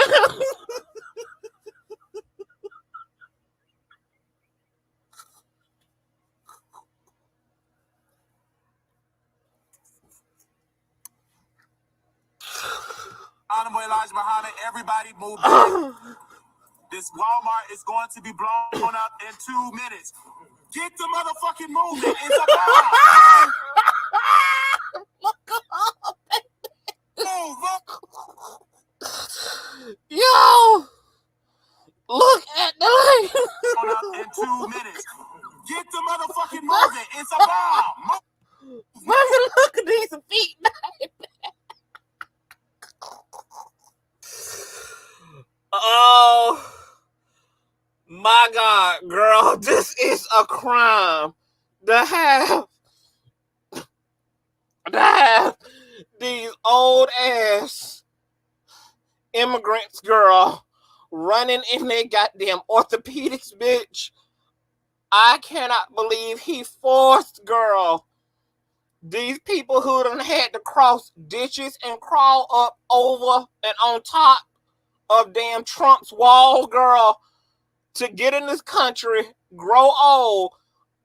Honorable Elijah Muhammad, everybody move back. This Walmart is going to be blown up in 2 minutes. Get the motherfucking moving. It's a bomb. Move up. Yo, look at the light. Blown up in 2 minutes. Get the motherfucking moving. It's a bomb. Mother, look at these feet. Oh my God, girl, this is a crime to have these old ass immigrants, girl, running in their goddamn orthopedics, bitch. I cannot believe he forced, girl, these people who done had to cross ditches and crawl up over and on top of damn Trump's wall, girl, to get in this country, grow old,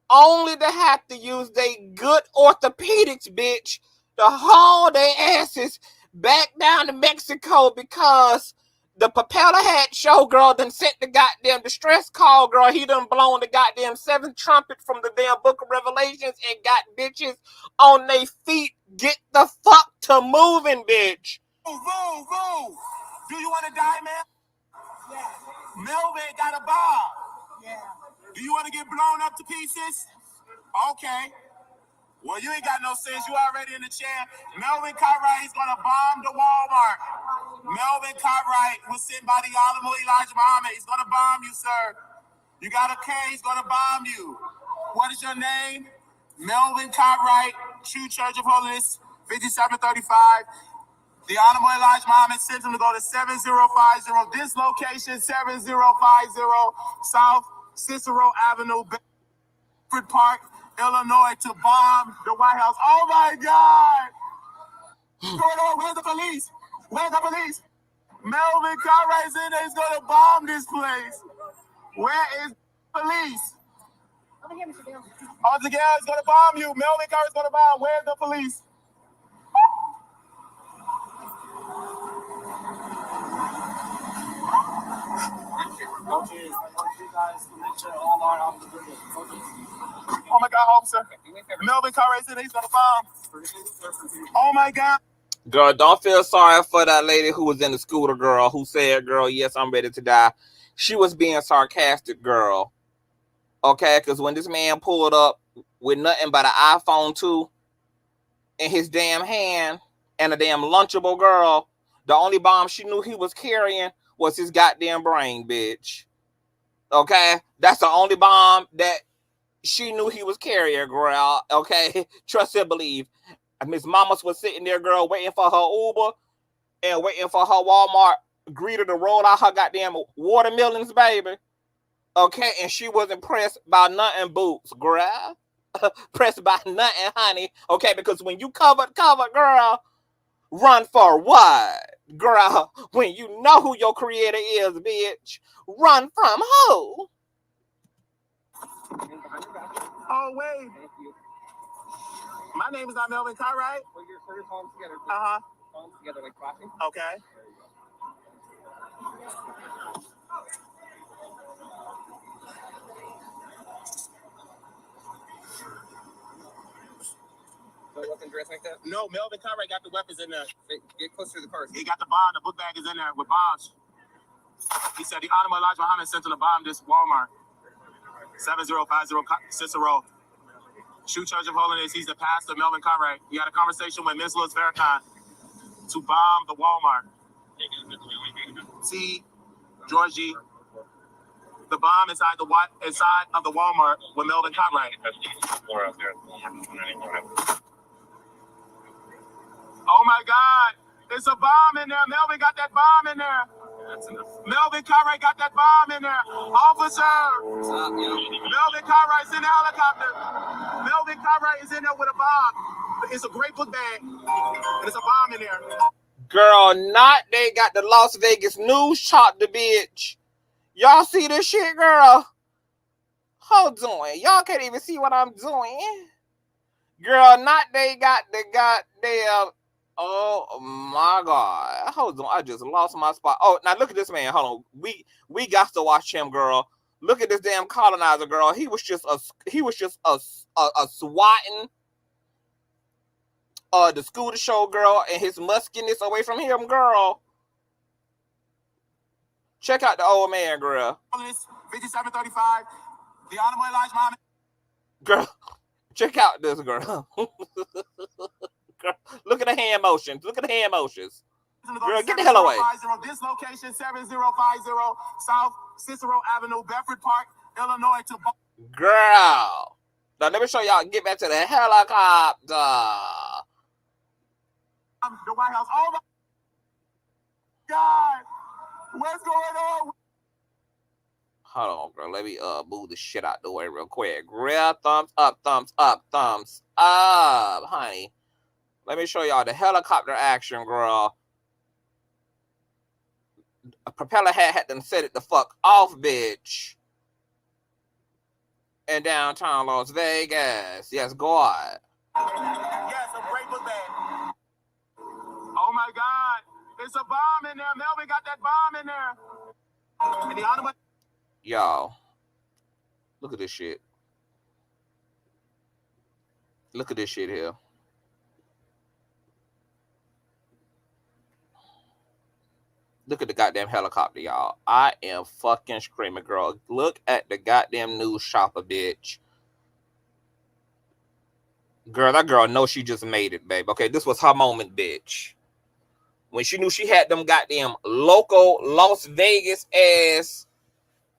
only to have to use they good orthopedics, bitch, to haul their asses back down to Mexico because the propeller hat show, girl, done sent the goddamn distress call, girl. He done blown the goddamn seventh trumpet from the damn Book of Revelations and got bitches on their feet. Get the fuck to moving, bitch. Move. Do you want to die, man? Yeah. Melvin got a bomb. Yeah. Do you want to get blown up to pieces? Okay. Well, you ain't got no sense. You already in the chair. Melvin Cartwright is going to bomb the Walmart. Melvin Cartwright was sent by the Honorable Elijah Muhammad. He's going to bomb you, sir. You got a K. He's going to bomb you. What is your name? Melvin Cartwright, True Church of Holiness, 5735. The Honorable Elijah Muhammad sent him to go to 7050. This location, 7050 South Cicero Avenue, Bedford Park, Illinois, to bomb the White House. Oh my God! Where's the police? Where's the police? Melvin Cartwright's in there. He's going to bomb this place. Where is the police? Over here, Mr. Bill. Oh, the girl is going to bomb you. Melvin Cartwright's going to bomb. Where's the police? Oh my God, officer. Melvin Cartwright's in there. He's going to bomb. Oh my God. Girl, don't feel sorry for that lady who was in the scooter, girl, who said, girl, yes, I'm ready to die. She was being sarcastic, girl. Okay, because when this man pulled up with nothing but an iPhone 2 in his damn hand and a damn Lunchable, girl, the only bomb she knew he was carrying was his goddamn brain, bitch. Okay? That's the only bomb that she knew he was carrier, girl. Okay, trust and believe. Miss Mamas was sitting there, girl, waiting for her Uber and waiting for her Walmart greeter to roll out her goddamn watermelons, baby. Okay, and she wasn't pressed by nothing boots, girl. Pressed by nothing, honey. Okay, because when you covered, girl, run for what? Girl, when you know who your creator is, bitch, run from who? Oh, wait. My name is not Melvin Cartwright. Well, you're calling together. Uh-huh. Calling together like clapping. Okay. So it wasn't dressed like that? No, Melvin Cartwright got the weapons in there. Get closer to the car. He got the bomb. The book bag is in there with bombs. He said the Honorable Elijah Muhammad sent him to bomb this Walmart. 7050 Cicero. Shoe Church of Holiness. He's the pastor, Melvin Cartwright. He had a conversation with Ms. Lewis Farrakhan to bomb the Walmart. See, Georgie, the bomb inside of the Walmart with Melvin Cartwright. Oh my God, it's a bomb in there. Melvin got that bomb in there. Melvin Cartwright got that bomb in there. Officer, Melvin Cartwright's in the helicopter. Melvin Cartwright is in there with a bomb. It's a great book bag, and it's a bomb in there. Girl, not they got the Las Vegas news chopped the bitch. Y'all see this shit, girl? Hold on. Y'all can't even see what I'm doing. Girl, not they got the goddamn... Oh my God. Hold on. I just lost my spot. Oh, now look at this man. Hold on. We got to watch him, girl. Look at this damn colonizer, girl. He was just a swatting the scooter show, girl, and his muskiness away from him, girl. Check out the old man, girl. 5735. The Honorable Elijah Muhammad. Girl, check out this girl. Girl, look at the hand motions. Look at the hand motions. Girl, get the hell away. This location, 7050 South Cicero Avenue, Bedford Park, Illinois. Girl. Now let me show y'all. Get back to the helicopter. The White House. Oh my God. What's going on? Hold on, girl. Let me move the shit out the way real quick. Girl, thumbs up, thumbs up, thumbs up, honey. Let me show y'all the helicopter action, girl. A propeller had them set it the fuck off, bitch. In downtown Las Vegas. Yes, God. Yes, a great book bag. Oh my God. It's a bomb in there. Melvin got that bomb in there. And the Honorable... Y'all. Look at this shit. Look at this shit here. Look at the goddamn helicopter, y'all. I am fucking screaming, girl. Look at the goddamn news shopper, bitch. Girl, that girl knows she just made it, babe. Okay, this was her moment, bitch. When she knew she had them goddamn local Las Vegas ass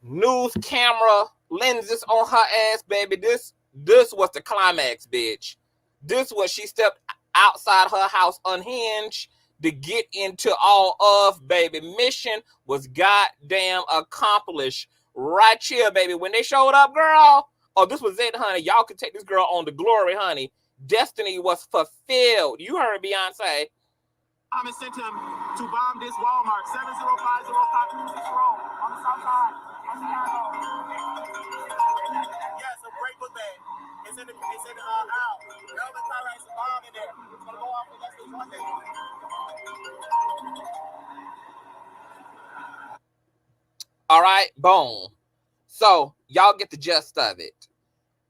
news camera lenses on her ass, baby. This was the climax, bitch. This was she stepped outside her house unhinged to get into all of, baby. Mission was goddamn accomplished right here, baby. When they showed up, girl, oh, this was it, honey. Y'all could take this girl on to glory, honey. Destiny was fulfilled. You heard Beyonce. I'm sent him to bomb this Walmart, 7050 Cicero on the south side. Yes, a great book bag. It's in out. Melvin Cartwright's a bomb in there. It's gonna go off in less than 1 day. All right, boom. So y'all get the gist of it.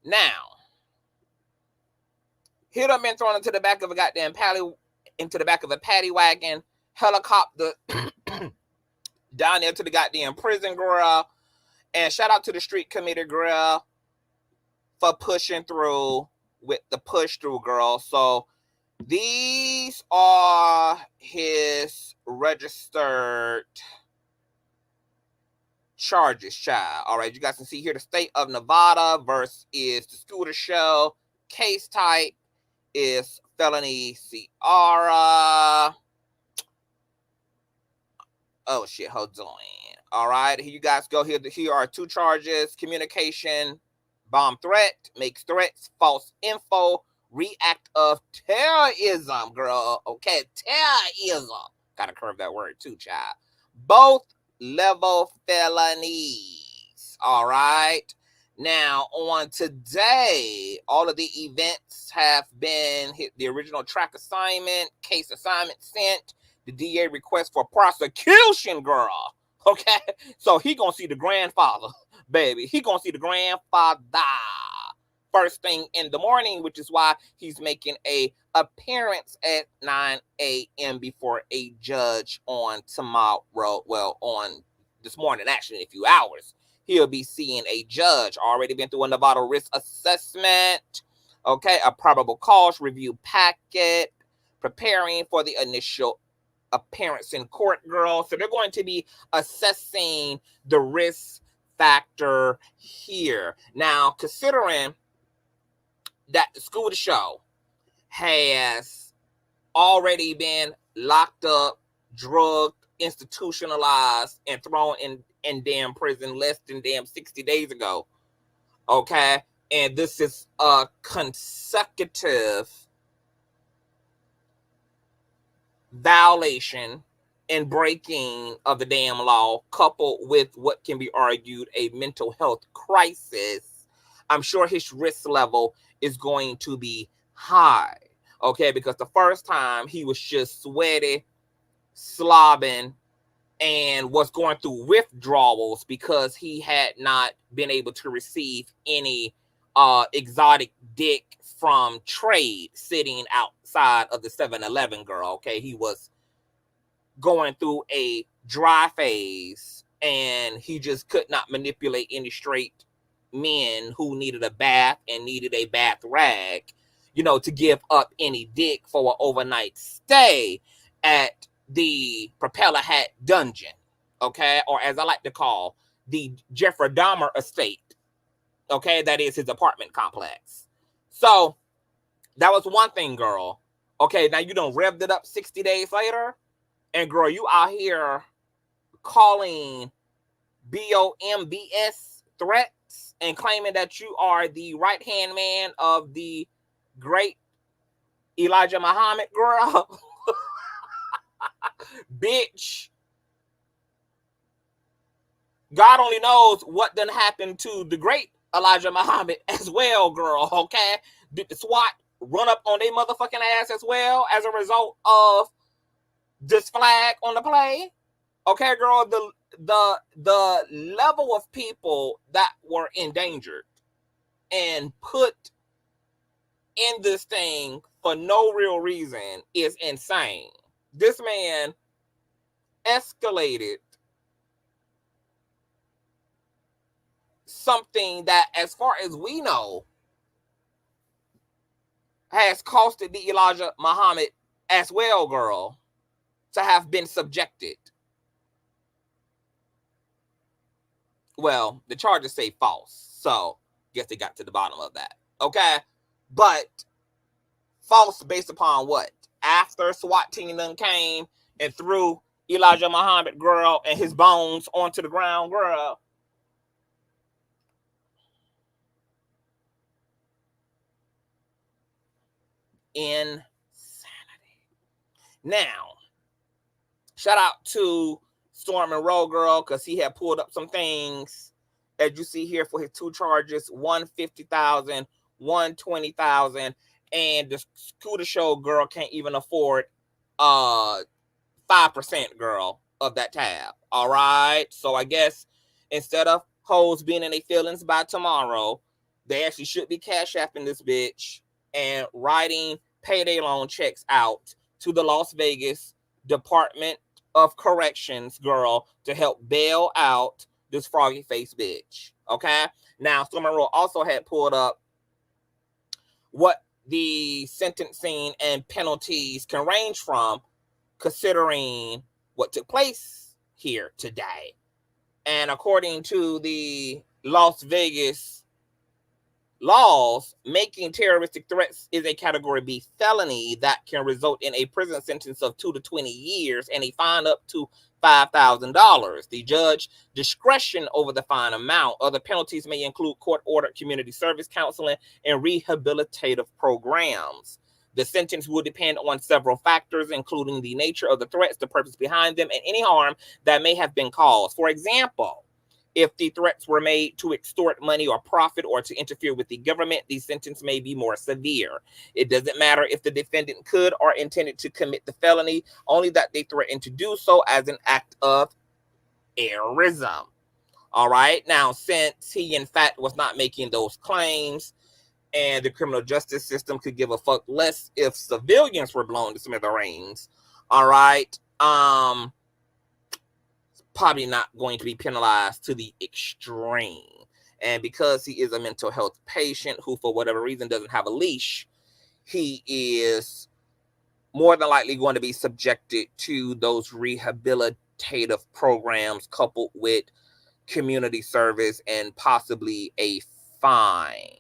Now, he'd have been thrown into the back of a goddamn paddy wagon, helicopter down there to the goddamn prison, girl. And shout out to the street committee, girl, for pushing through with the push through, girl. So these are his registered charges, child. All right, you guys can see here the state of Nevada versus is the Scooter Show. Case type is felony Ciara. Oh shit, hold on. All right, here you guys go. Here are 2 charges: communication, bomb threat, makes threats, false info, react of terrorism, girl. Okay, terrorism. Gotta curve that word too, child. Both level felonies. All right. Now, on today, all of the events have been hit. The original track assignment, case assignment sent, the DA request for prosecution, girl. Okay, so he gonna see the grandfather, baby. He gonna see the grandfather first thing in the morning, which is why he's making a appearance at 9 a.m. before a judge on tomorrow. Well, on this morning, actually, in a few hours. He'll be seeing a judge. Already been through a Nevada risk assessment. Okay, a probable cause review packet. Preparing for the initial appearance in court, girl. So they're going to be assessing the risk factor here. Now, considering that the Scooter Show has already been locked up, drugged, institutionalized, and thrown in damn prison less than damn 60 days ago. Okay? And this is a consecutive violation and breaking of the damn law, coupled with what can be argued a mental health crisis. I'm sure his risk level is going to be high. Okay? Because the first time he was just sweaty, slobbing, and was going through withdrawals because he had not been able to receive any exotic dick from trade sitting outside of the 7-Eleven, girl. Okay, he was going through a dry phase and he just could not manipulate any straight men who needed a bath and needed a bath rag, to give up any dick for an overnight stay at the Propeller Hat Dungeon, okay? Or as I like to call, the Jeffrey Dahmer estate, okay? That is his apartment complex. So, that was one thing, girl. Okay, now you done revved it up 60 days later, and girl, you out here calling BOMBS threats and claiming that you are the right-hand man of the great Elijah Muhammad, girl. Bitch, God only knows what done happened to the great Elijah Muhammad as well, girl. Okay, did the SWAT run up on their motherfucking ass as well as a result of this flag on the play? Okay, girl, the level of people that were endangered and put in this thing for no real reason is insane. This man escalated something that, as far as we know, has costed the Elijah Muhammad as well, girl, to have been subjected. Well, the charges say false, so guess they got to the bottom of that. Okay, but false based upon what? After SWAT team done came and threw Elijah Muhammad, girl, and his bones onto the ground, girl. Insanity. Now, shout out to Storm Monroe, girl, because he had pulled up some things, as you see here, for his 2 charges, $150,000, $120,000, and the Scooter Show girl can't even afford 5%, girl, of that tab. All right, so I guess instead of hoes being in their feelings by tomorrow, they actually should be cash apping this bitch and writing payday loan checks out to the Las Vegas Department of Corrections, girl, to help bail out this froggy face bitch. Okay, now Storm Monroe also had pulled up what the sentencing and penalties can range from, considering what took place here today. And according to the Las Vegas laws, making terroristic threats is a Category B felony that can result in a prison sentence of 2 to 20 years and a fine up to $5,000. The judge's discretion over the fine amount. Other penalties may include court-ordered community service counseling and rehabilitative programs. The sentence will depend on several factors, including the nature of the threats, the purpose behind them, and any harm that may have been caused. For example, if the threats were made to extort money or profit or to interfere with the government, the sentence may be more severe. It doesn't matter if the defendant could or intended to commit the felony, only that they threatened to do so as an act of terrorism. All right. Now, since he in fact was not making those claims, and the criminal justice system could give a fuck less if civilians were blown to smithereens, all right, probably not going to be penalized to the extreme. And because he is a mental health patient who, for whatever reason, doesn't have a leash, he is more than likely going to be subjected to those rehabilitative programs coupled with community service and possibly a fine.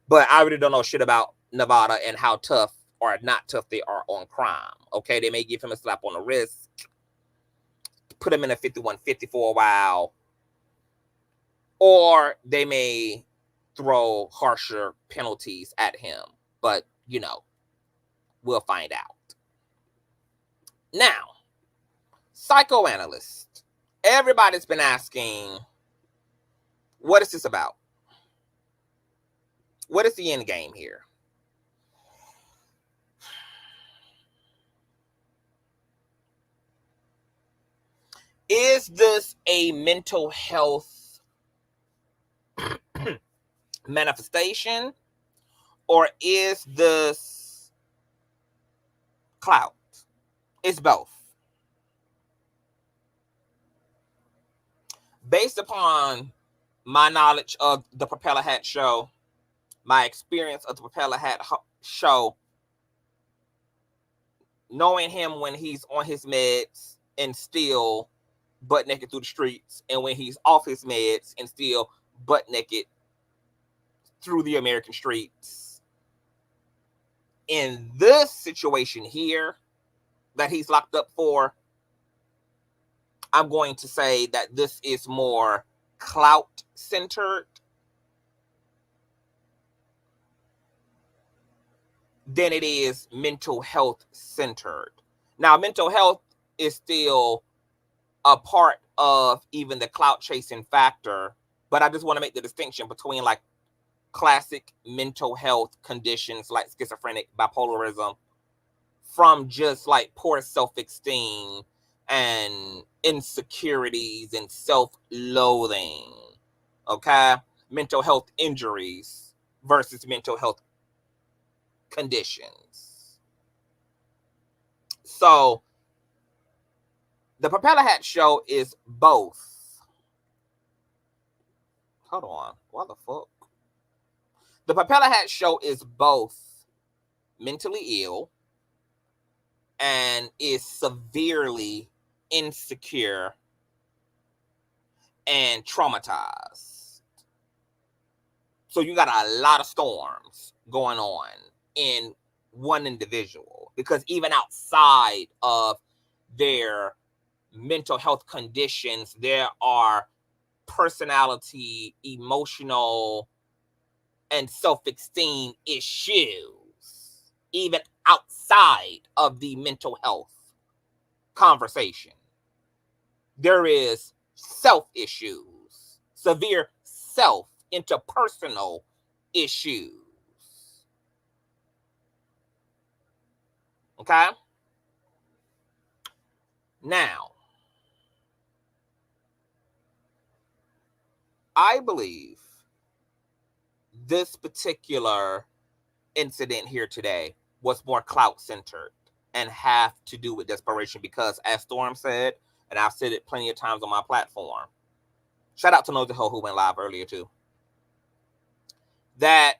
But I really don't know shit about Nevada and how tough or not tough they are on crime. Okay, they may give him a slap on the wrist, put him in a 5150 for a while, or they may throw harsher penalties at him. But, you know, we'll find out. Now, psychoanalyst. Everybody's been asking, what is this about? What is the end game here? Is this a mental health manifestation, or is this clout? It's both. Based upon my knowledge of the Propeller Hat show, my experience of the Propeller Hat show, knowing him when he's on his meds and still butt naked through the streets, and when he's off his meds and still butt naked through the American streets. In this situation here that he's locked up for, I'm going to say that this is more clout centered than it is mental health centered. Now, mental health is still a part of even the clout chasing factor, but I just want to make the distinction between like classic mental health conditions like schizophrenic, bipolarism, from just like poor self-esteem and insecurities and self-loathing. Okay? Mental health injuries versus mental health conditions. So the Propeller Hat show is both. Hold on. What the fuck? The Propeller Hat show is both mentally ill and is severely insecure and traumatized. So you got a lot of storms going on in one individual, because even outside of their mental health conditions, there are personality, emotional, and self-esteem issues, even outside of the mental health conversation. There is self issues, severe self interpersonal issues. Okay? Now, I believe this particular incident here today was more clout centered and have to do with desperation, because as Storm said, and I've said it plenty of times on my platform, shout out to Nosy Ho who went live earlier too, that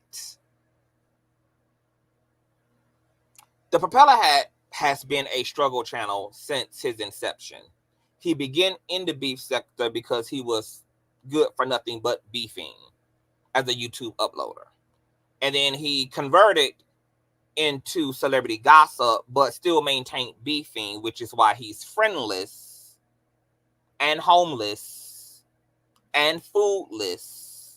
the Propeller Hat has been a struggle channel since his inception. He began in the beef sector because he was good for nothing but beefing as a YouTube uploader. And then he converted into celebrity gossip, but still maintained beefing, which is why he's friendless and homeless and foodless.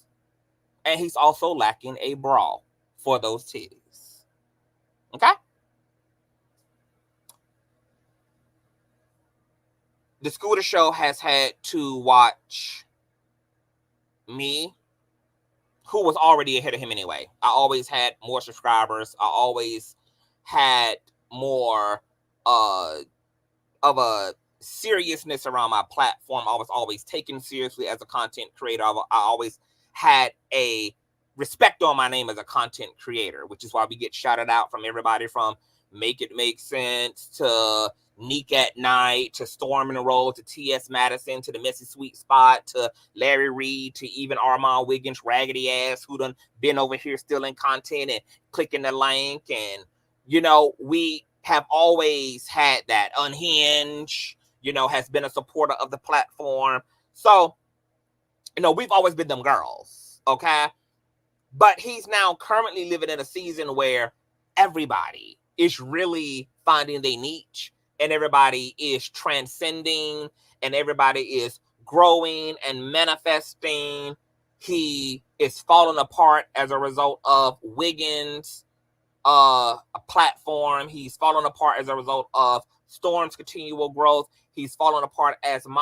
And he's also lacking a bra for those titties. Okay? The Scooter Show has had to watch me, who was already ahead of him anyway. I always had more subscribers. I always had more of a seriousness around my platform. I was always taken seriously as a content creator. I always had a respect on my name as a content creator, which is why we get shouted out from everybody from Make It Make Sense to Neek at Night to Storm and Roll to T.S. Madison to the Messy Sweet Spot to Larry Reed to even Armand Wiggins' raggedy ass who done been over here stealing content and clicking the link. And, you know, we have always had that. Unhinged, you know, has been a supporter of the platform. So, you know, we've always been them girls, okay? But he's now currently living in a season where everybody is really finding their niche and everybody is transcending and everybody is growing and manifesting. He is falling apart as a result of Wiggins' a platform. He's falling apart as a result of Storm's continual growth. He's falling apart as he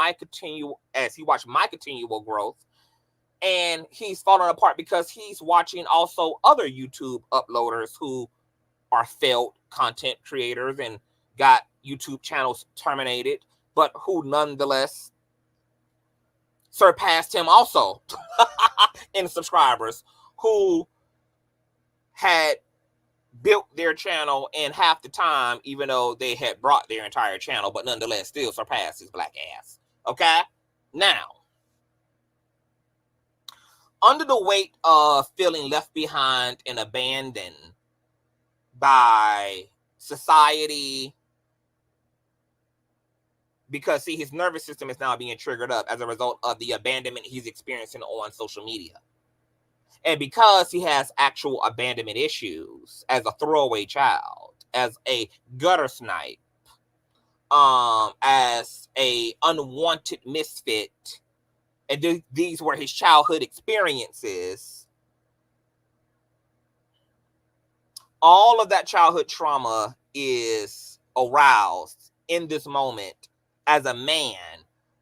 watched my continual growth. And he's falling apart because he's watching also other YouTube uploaders who are failed content creators and got YouTube channels terminated, but who nonetheless surpassed him also in subscribers, who had built their channel in half the time, even though they had brought their entire channel, but nonetheless still surpassed his black ass. Okay? Now, under the weight of feeling left behind and abandoned by society, because, see, his nervous system is now being triggered up as a result of the abandonment he's experiencing on social media. And because he has actual abandonment issues as a throwaway child, as a gutter snipe, as a unwanted misfit, and these were his childhood experiences, all of that childhood trauma is aroused in this moment as a man,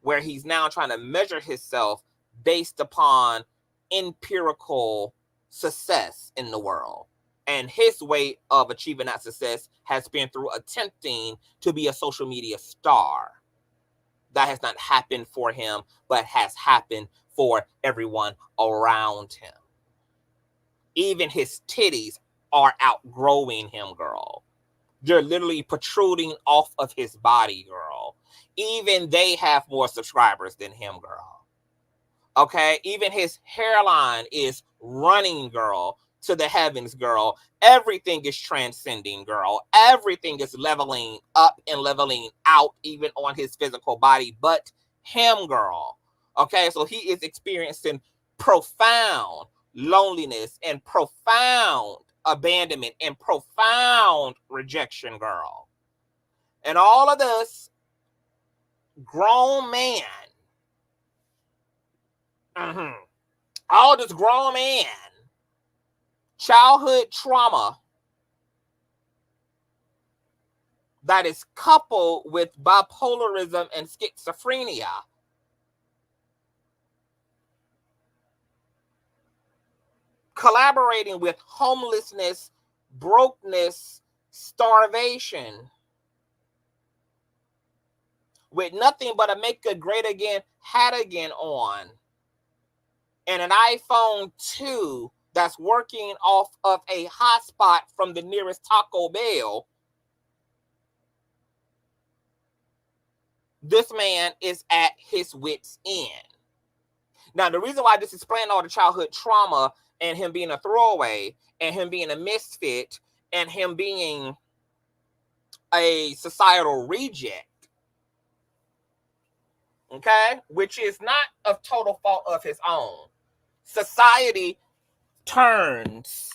where he's now trying to measure himself based upon empirical success in the world. And his way of achieving that success has been through attempting to be a social media star. That has not happened for him, but has happened for everyone around him. Even his titties are outgrowing him, girl. They're literally protruding off of his body, girl. Even they have more subscribers than him, girl. Okay? Even his hairline is running, girl, to the heavens, girl. Everything is transcending, girl. Everything is leveling up and leveling out, even on his physical body, but him, girl. Okay? So he is experiencing profound loneliness and profound abandonment and profound rejection, girl. And all of this grown man, all this grown man, childhood trauma that is coupled with bipolarism and schizophrenia, collaborating with homelessness, brokenness, starvation, with nothing but a Make It Great Again hat again on, and an iPhone 2 that's working off of a hotspot from the nearest Taco Bell. This man is at his wit's end. Now, the reason why this is explaining all the childhood trauma and him being a throwaway and him being a misfit and him being a societal reject okay, which is not a total fault of his own. Society turns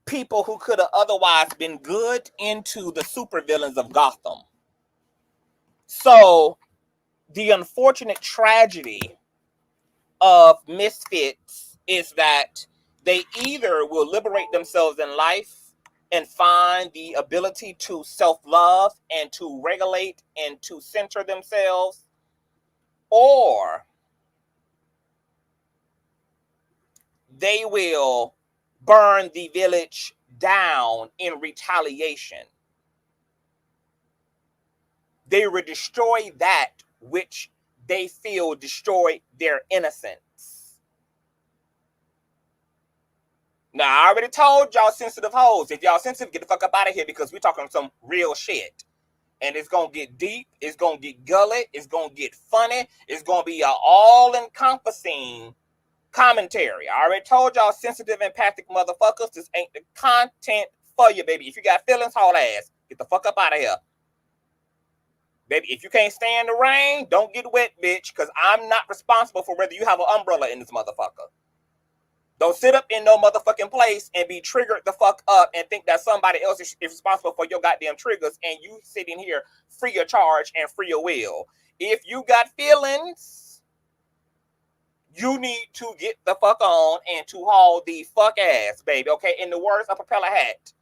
people who could have otherwise been good into the supervillains of Gotham. So the unfortunate tragedy of misfits is that they either will liberate themselves in life and find the ability to self-love and to regulate and to center themselves, or they will burn the village down in retaliation. They will destroy that which they feel destroyed their innocence. Now, I already told y'all sensitive hoes, if y'all sensitive, get the fuck up out of here, because we're talking some real shit. And it's going to get deep, it's going to get gully, it's going to get funny, it's going to be an all-encompassing commentary. I already told y'all, sensitive, empathic motherfuckers, this ain't the content for you, baby. If you got feelings, haul ass. Get the fuck up out of here. Baby, if you can't stand the rain, don't get wet, bitch, because I'm not responsible for whether you have an umbrella in this motherfucker. Don't sit up in no motherfucking place and be triggered the fuck up and think that somebody else is responsible for your goddamn triggers, and you sitting here free of charge and free of will. If you got feelings, you need to get the fuck on and to haul the fuck ass, baby, okay? In the words of Propeller Hat.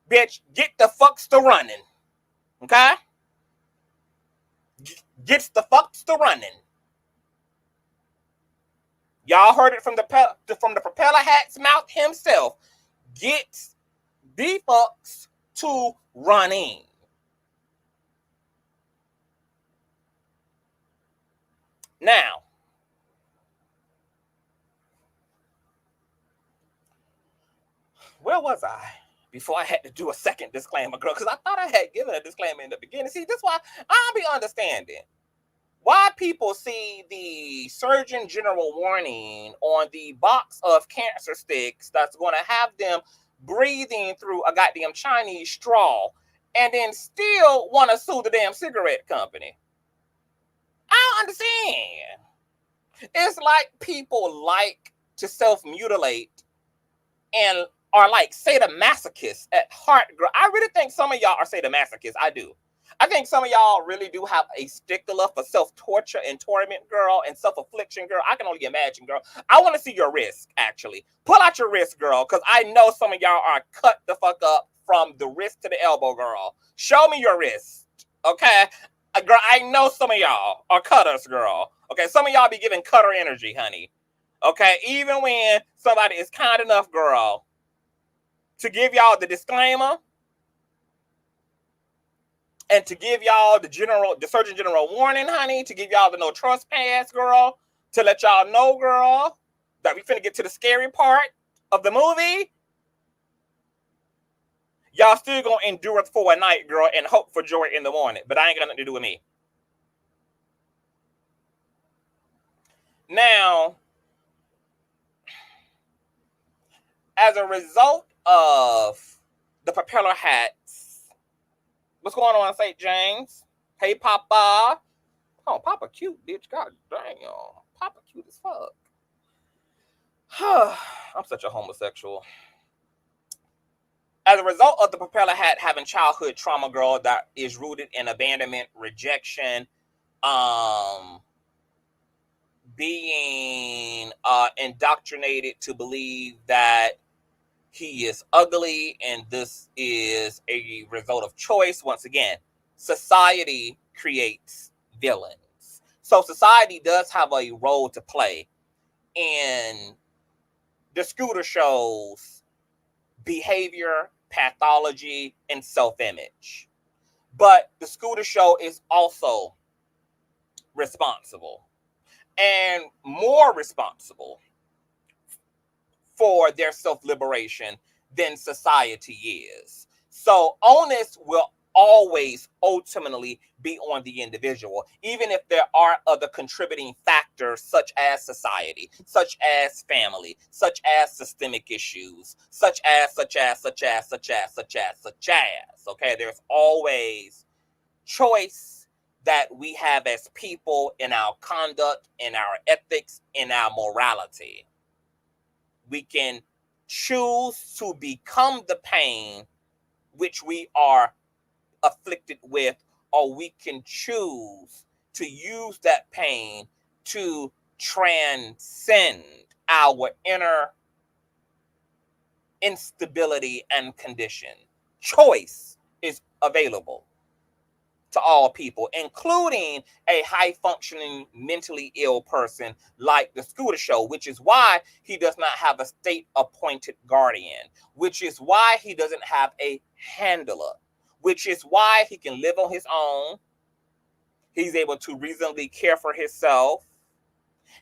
Bitch, get the fucks to running, okay? Gets the fucks to running. Y'all heard it from the Propeller Hat's mouth himself. Get the fucks to running. Now, where was I before I had to do a second disclaimer, girl? Because I thought I had given a disclaimer in the beginning. See, this is why I'll be understanding why people see the Surgeon General warning on the box of cancer sticks that's going to have them breathing through a goddamn Chinese straw and then still want to sue the damn cigarette company. I don't understand. It's like people like to self-mutilate and are like sadomasochists at heart, girl. I really think some of y'all are sadomasochists. I do. I think some of y'all really do have a stickler for self-torture and torment, girl, and self-affliction, girl. I can only imagine, girl. I want to see your wrist, actually. Pull out your wrist, girl, because I know some of y'all are cut the fuck up from the wrist to the elbow, girl. Show me your wrist, okay? Girl, I know some of y'all are cutters, girl. Okay, some of y'all be giving cutter energy, honey. Okay, even when somebody is kind enough, girl, to give y'all the disclaimer and to give y'all the Surgeon General warning, honey, to give y'all the no trespass, girl, to let y'all know, girl, that we finna get to the scary part of the movie. Y'all still gonna endure it for a night, girl, and hope for joy in the morning. But I ain't got nothing to do with me. Now, as a result of the Propeller Hats, what's going on, St. James? Hey, Papa. Oh, Papa cute, bitch. God dang, y'all. Papa cute as fuck. I'm such a homosexual. As a result of the Propeller Hat having childhood trauma, girl, that is rooted in abandonment, rejection, being indoctrinated to believe that he is ugly, and this is a result of choice. Once again, society creates villains. So society does have a role to play in the Scooter Show's behavior, pathology, and self-image. But the Scooter Show is also responsible, and more responsible for their self-liberation than society is. So onus will always ultimately be on the individual, even if there are other contributing factors such as society, such as family, such as systemic issues, such as, okay? There's always choice that we have as people in our conduct, in our ethics, in our morality. We can choose to become the pain which we are afflicted with, or we can choose to use that pain to transcend our inner instability and condition. Choice is available to all people, including a high-functioning, mentally ill person like the Scooter Show, which is why he does not have a state-appointed guardian, which is why he doesn't have a handler, which is why he can live on his own. He's able to reasonably care for himself.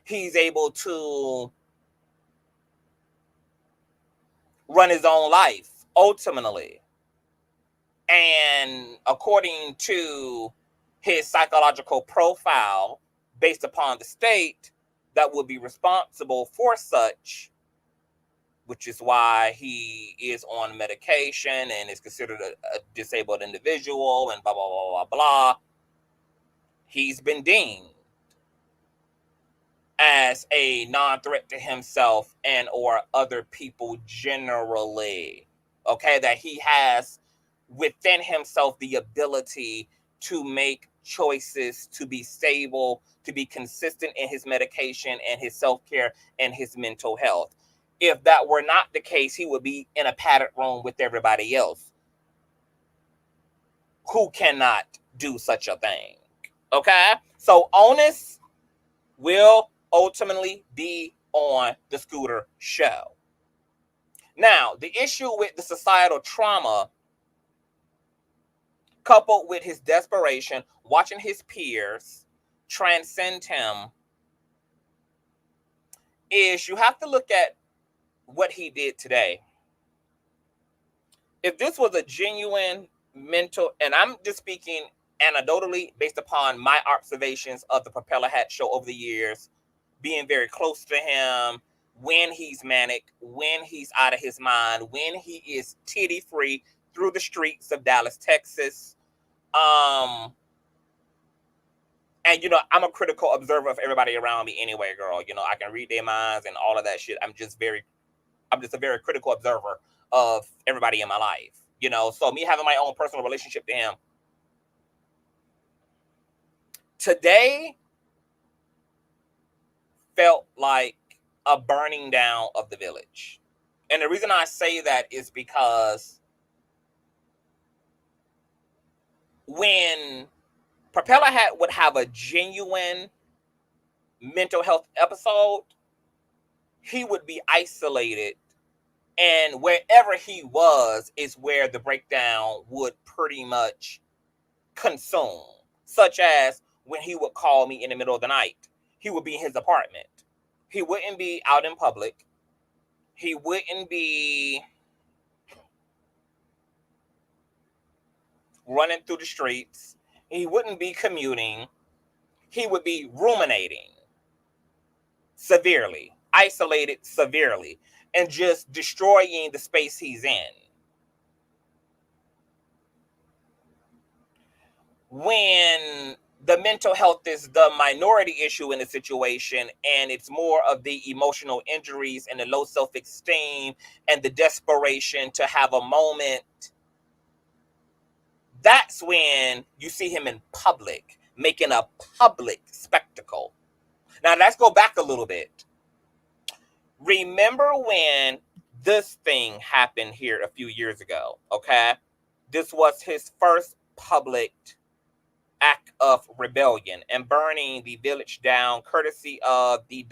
He's able to run his own life, ultimately. And according to his psychological profile, based upon the state that would be responsible for such, which is why he is on medication and is considered a disabled individual and blah, blah, blah, blah, blah, he's been deemed as a non-threat to himself and or other people generally. Okay, that he has within himself the ability to make choices, to be stable, to be consistent in his medication and his self-care and his mental health. If that were not the case, he would be in a padded room with everybody else who cannot do such a thing. Okay? So onus will ultimately be on the Scooter Show. Now, the issue with the societal trauma, coupled with his desperation, watching his peers transcend him, is you have to look at what he did today. If this was a genuine mental, and I'm just speaking anecdotally based upon my observations of the Propeller Hat Show over the years, being very close to him, when he's manic, when he's out of his mind, when he is titty free through the streets of Dallas, Texas. And, you know, I'm a critical observer of everybody around me anyway, girl. You know, I can read their minds and all of that shit. I'm just a very critical observer of everybody in my life. You know, so me having my own personal relationship to him. Today felt like a burning down of the village. And the reason I say that is because when Propeller Hat would have a genuine mental health episode, he would be isolated, and wherever he was is where the breakdown would pretty much consume. Such as when he would call me in the middle of the night, he would be in his apartment. He wouldn't be out in public. He wouldn't be running through the streets. He wouldn't be commuting. He would be ruminating severely, isolated severely, and just destroying the space he's in. When the mental health is the minority issue in the situation, and it's more of the emotional injuries and the low self-esteem and the desperation to have a moment, that's when you see him in public, making a public spectacle. Now, let's go back a little bit. Remember when this thing happened here a few years ago, okay? This was his first public act of rebellion and burning the village down, courtesy of the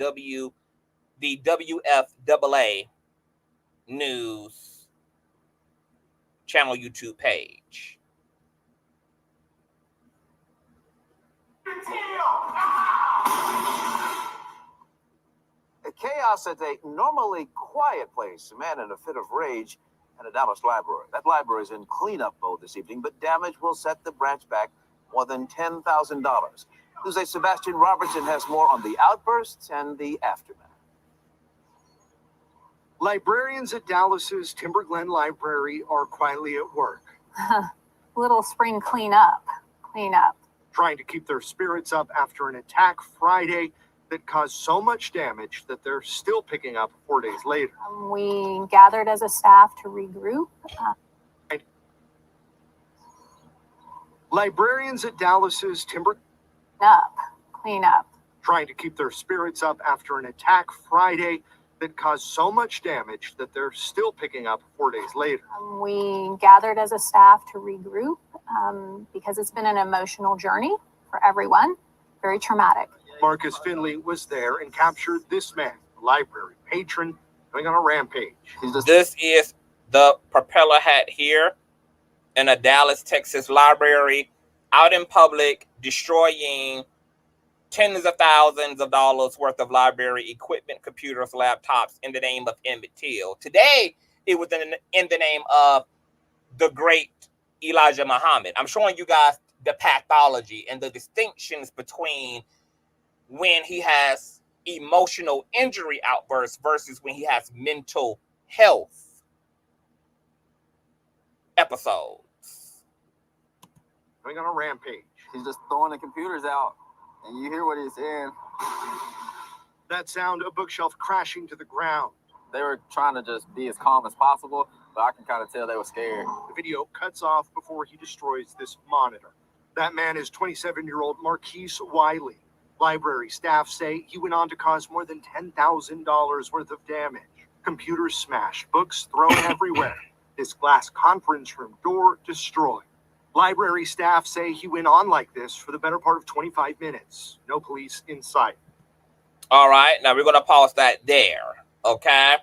WFAA News channel YouTube page. Chaos at a normally quiet place. A man in a fit of rage at a Dallas library. That library is in cleanup mode this evening, but damage will set the branch back more than $10,000. Tuesday, Sebastian Robertson has more on the outbursts and the aftermath. Librarians at Dallas's Timber Glen Library are quietly at work. Little spring cleanup. clean up. Trying to keep their spirits up after an attack Friday that caused so much damage that they're still picking up 4 days later. We gathered as a staff to regroup. Librarians at Dallas's Timber Clean up. trying to keep their spirits up after an attack Friday that caused so much damage that they're still picking up 4 days later. We gathered as a staff to regroup because it's been an emotional journey for everyone, very traumatic. Marcus Finley was there and captured this man, a library patron, going on a rampage. This is the propeller hat here in a Dallas, Texas library, out in public, destroying tens of thousands of dollars worth of library equipment, computers, laptops, in the name of Emmett Till. Today, it was in the name of the great Elijah Muhammad. I'm showing you guys the pathology and the distinctions between when he has emotional injury outbursts versus when he has mental health episodes. Going on a rampage. He's just throwing the computers out, and you hear what he's saying. That sound, a bookshelf crashing to the ground. They were trying to just be as calm as possible, but I can kind of tell they were scared. The video cuts off before he destroys this monitor. That man is 27-year-old Marquise Wiley. Library staff say he went on to cause more than $10,000 worth of damage. Computers smashed, books thrown everywhere. His glass conference room door destroyed. Library staff say he went on like this for the better part of 25 minutes. No police in sight. All right, now we're going to pause that there, okay?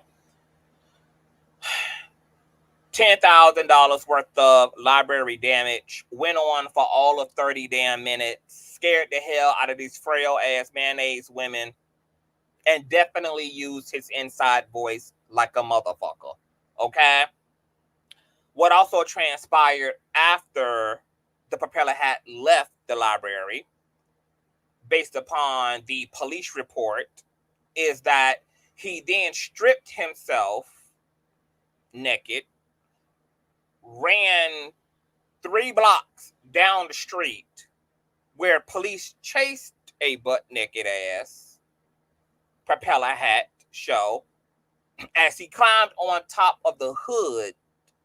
$10,000 worth of library damage, went on for all of 30 damn minutes, scared the hell out of these frail-ass mayonnaise women, and definitely used his inside voice like a motherfucker, okay? What also transpired after the propeller hat left the library, based upon the police report, is that he then stripped himself naked, ran 3 blocks down the street where police chased a butt-naked ass propeller hat show as he climbed on top of the hood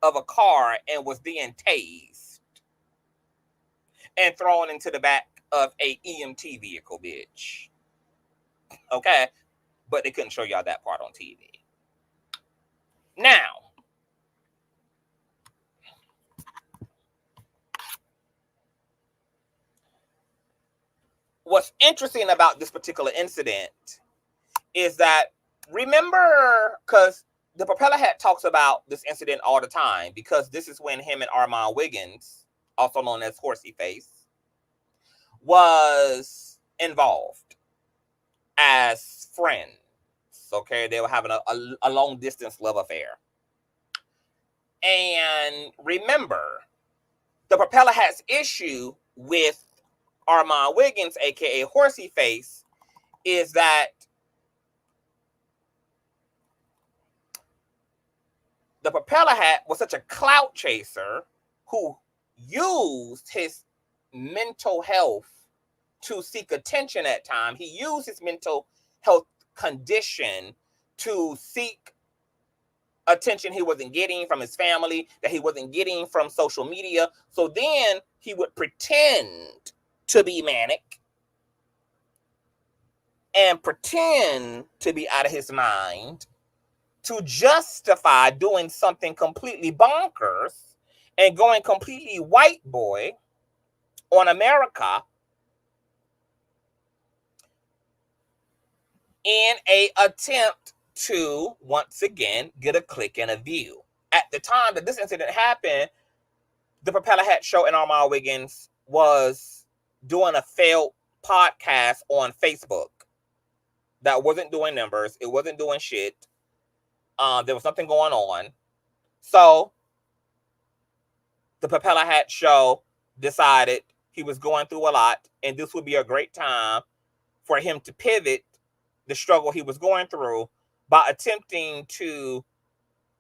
of a car and was then tased and thrown into the back of a EMT vehicle, bitch. Okay? But they couldn't show y'all that part on TV. Now, what's interesting about this particular incident is that, remember, because the propeller hat talks about this incident all the time, because this is when him and Armand Wiggins, also known as Horsey Face, was involved as friends. Okay, they were having a long distance love affair. And remember, the propeller hat's issue with Armand Wiggins, aka Horsey Face, is that the propeller hat was such a clout chaser who used his mental health to seek attention at times. He used his mental health condition to seek attention he wasn't getting from his family, that he wasn't getting from social media. So then he would pretend to be manic and pretend to be out of his mind to justify doing something completely bonkers and going completely white boy on America in an attempt to, once again, get a click and a view. At the time that this incident happened, the Propeller Hat Show and Armand Wiggins was doing a failed podcast on Facebook that wasn't doing numbers. It wasn't doing shit. There was nothing going on. So the Propeller Hat Show decided he was going through a lot, and this would be a great time for him to pivot the struggle he was going through by attempting to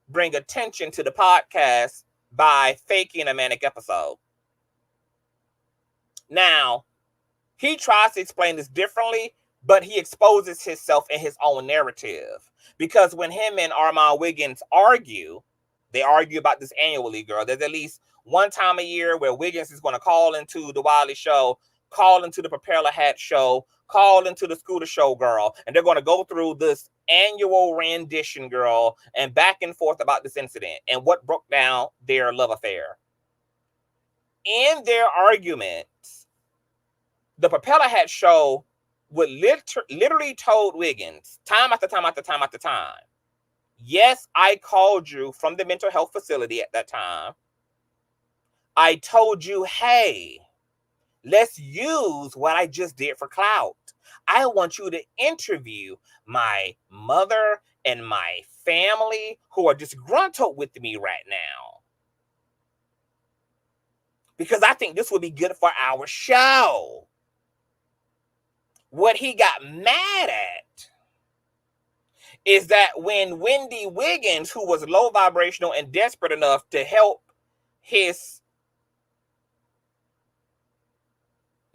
bring attention to the podcast by faking a manic episode. Now, he tries to explain this differently, but he exposes himself in his own narrative. Because when him and Armand Wiggins argue, they argue about this annually, girl. There's at least one time a year where Wiggins is going to call into the Wiley Show, call into the Propeller Hat Show, call into the Scooter Show, girl. And they're going to go through this annual rendition, girl, and back and forth about this incident and what broke down their love affair. In their arguments, the Propeller Hat Show would literally told Wiggins time after time after time after time, yes, I called you from the mental health facility at that time. I told you, hey, let's use what I just did for Clout. I want you to interview my mother and my family who are disgruntled with me right now. Because I think this would be good for our show. What he got mad at is that when Wendy Wiggins, who was low vibrational and desperate enough to help his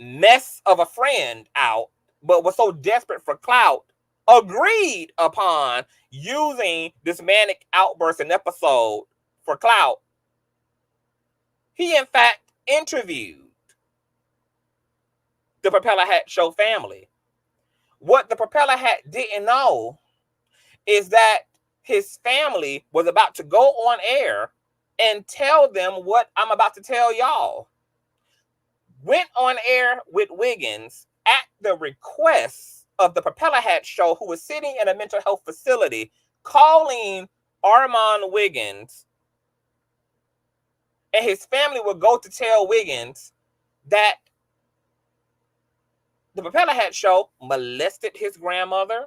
mess of a friend out, but was so desperate for Clout, agreed upon using this manic outburst and episode for Clout, he in fact interviewed the Propeller Hat Show family. What the Propeller Hat didn't know is that his family was about to go on air and tell them what I'm about to tell y'all. Went on air with Wiggins at the request of the Propeller Hat Show, who was sitting in a mental health facility, calling Armand Wiggins, and his family would go to tell Wiggins that the Propeller Hat Show molested his grandmother.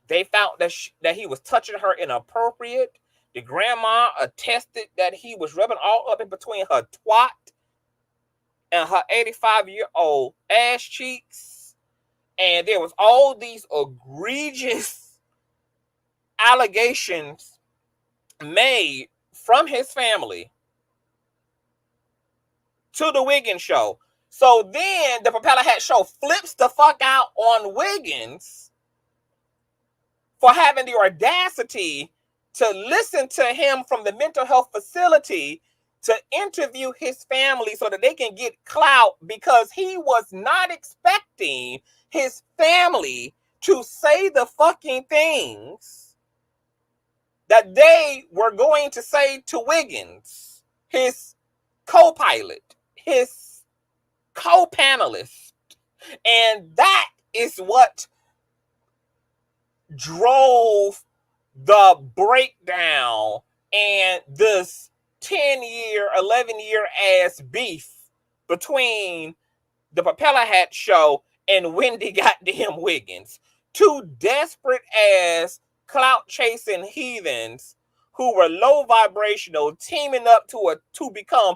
They found that he was touching her inappropriate. The grandma attested that he was rubbing all up in between her twat and her 85-year-old ass cheeks. And there was all these egregious allegations made from his family to the Wiggins Show. So then the Propeller Hat Show flips the fuck out on Wiggins for having the audacity to listen to him from the mental health facility to interview his family so that they can get clout, because he was not expecting his family to say the fucking things that they were going to say to Wiggins, his co-pilot, his co-panelist. And that is what drove the breakdown and this 10-year, 11-year ass beef between the Propeller Hat Show and Wendy goddamn Wiggins. Two desperate ass clout chasing heathens who were low vibrational, teaming up to become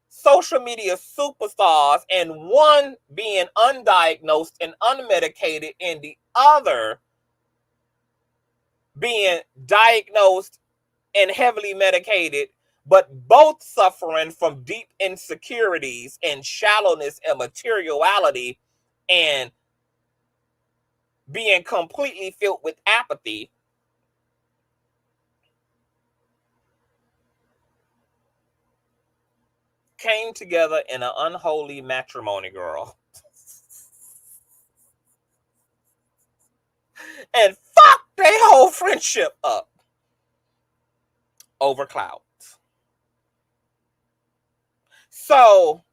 social media superstars, and one being undiagnosed and unmedicated and the other being diagnosed and heavily medicated, but both suffering from deep insecurities and shallowness and materiality and being completely filled with apathy. Came together in an unholy matrimony, girl. And fuck their whole friendship up over Clout. So,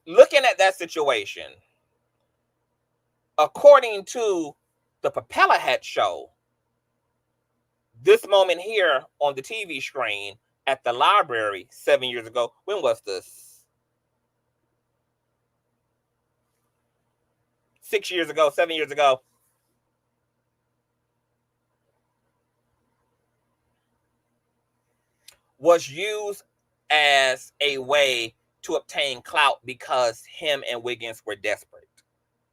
looking at that situation, according to the Propeller Hat Show, this moment here on the TV screen at the library 7 years ago, when was this? 6 years ago, 7 years ago. Was used as a way to obtain clout because him and Wiggins were desperate.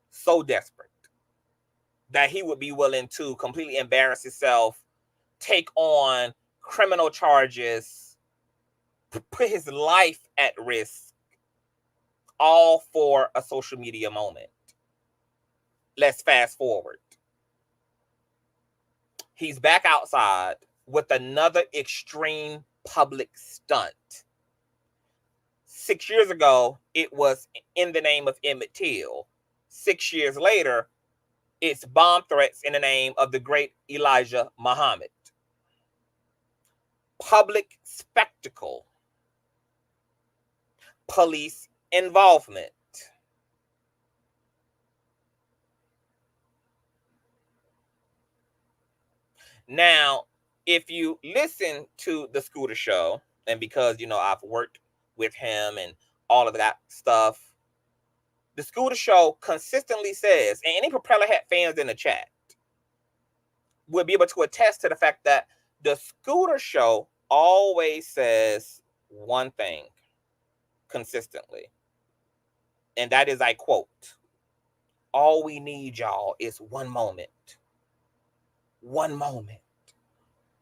So desperate that he would be willing to completely embarrass himself, take on criminal charges, put his life at risk, all for a social media moment. Let's fast forward. He's back outside with another extreme public stunt. 6 years ago, it was in the name of Emmett Till. 6 years later, it's bomb threats in the name of the great Elijah Muhammad. Public spectacle. Police involvement. Now, if you listen to the Scooter Show, and because, you know, I've worked with him and all of that stuff, the Scooter Show consistently says, and any Propeller Hat fans in the chat will be able to attest to the fact that the Scooter Show always says one thing consistently. And that is, I quote, all we need, y'all, is one moment. One moment.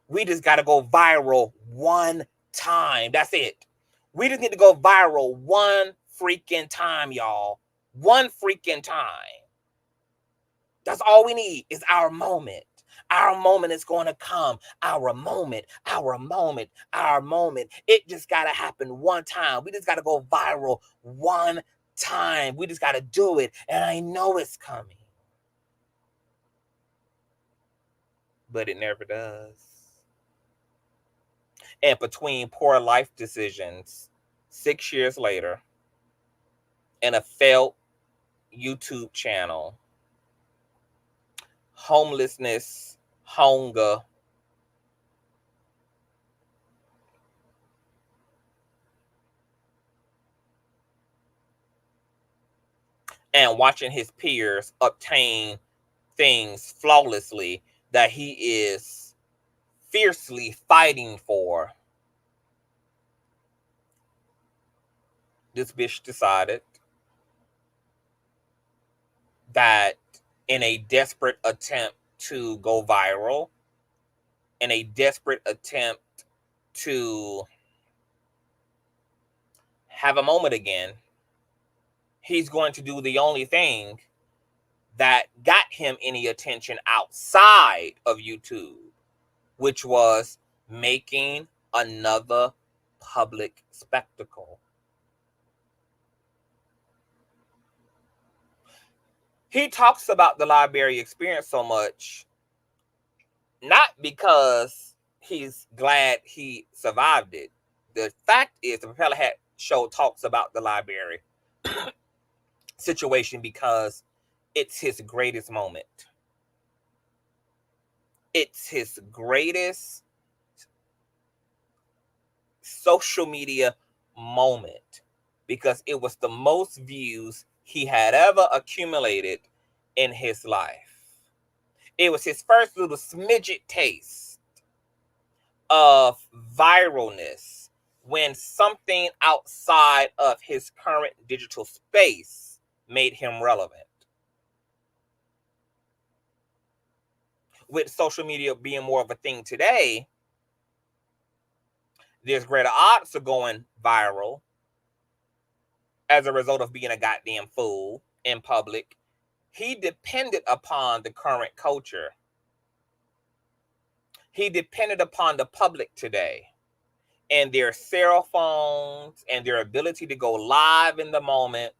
We just got to go viral one time. That's it. We just need to go viral one freaking time, y'all. One freaking time. That's all we need is our moment. Our moment is going to come. Our moment, our moment, our moment. It just got to happen one time. We just got to go viral one time. We just got to do it. And I know it's coming. But it never does. And between poor life decisions, 6 years later, and a failed YouTube channel, homelessness, hunger, and watching his peers obtain things flawlessly that he is fiercely fighting for, this bitch decided that in a desperate attempt to go viral, in a desperate attempt to have a moment again, he's going to do the only thing that got him any attention outside of YouTube, which was making another public spectacle. He talks about the library experience so much, not because he's glad he survived it. The fact is, the Propeller Hat Show talks about the library situation because it's his greatest moment. It's his greatest social media moment because it was the most views he had ever accumulated in his life. It was his first little smidget taste of viralness when something outside of his current digital space made him relevant. With social media being more of a thing today, there's greater odds of going viral as a result of being a goddamn fool in public. He depended upon the current culture. He depended upon the public today and their cell phones and their ability to go live in the moment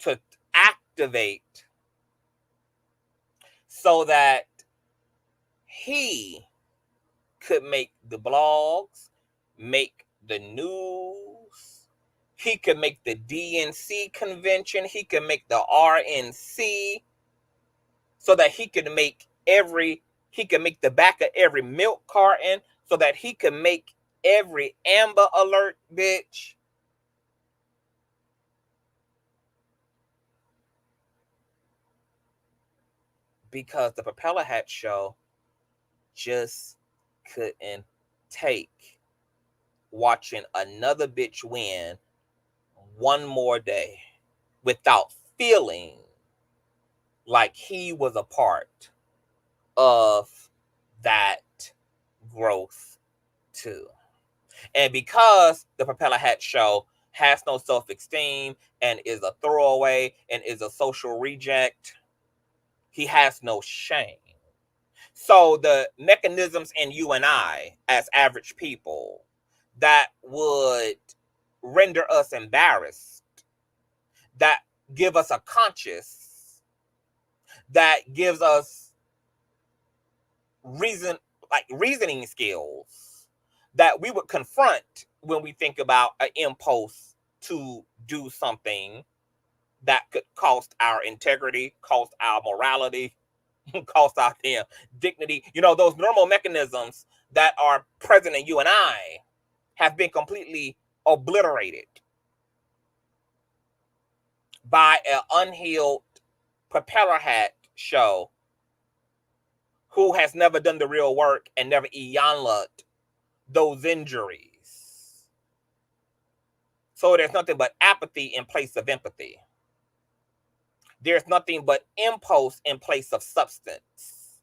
to activate so that he could make the blogs, make the news, he could make the DNC convention, he could make the RNC, so that he could make the back of every milk carton, so that he could make every Amber Alert bitch. Because the Propeller Hat Show just couldn't take watching another bitch win one more day without feeling like he was a part of that growth too. And because the Propeller Hat Show has no self-esteem and is a throwaway and is a social reject, he has no shame. So the mechanisms in you and I as average people that would render us embarrassed, that give us a conscious, that gives us reasoning skills that we would confront when we think about an impulse to do something that could cost our integrity, cost our morality, cost our damn dignity. You know, those normal mechanisms that are present in you and I have been completely obliterated by an unhealed Propeller Hat Show who has never done the real work and never eonled those injuries. So there's nothing but apathy in place of empathy. There's nothing but impulse in place of substance.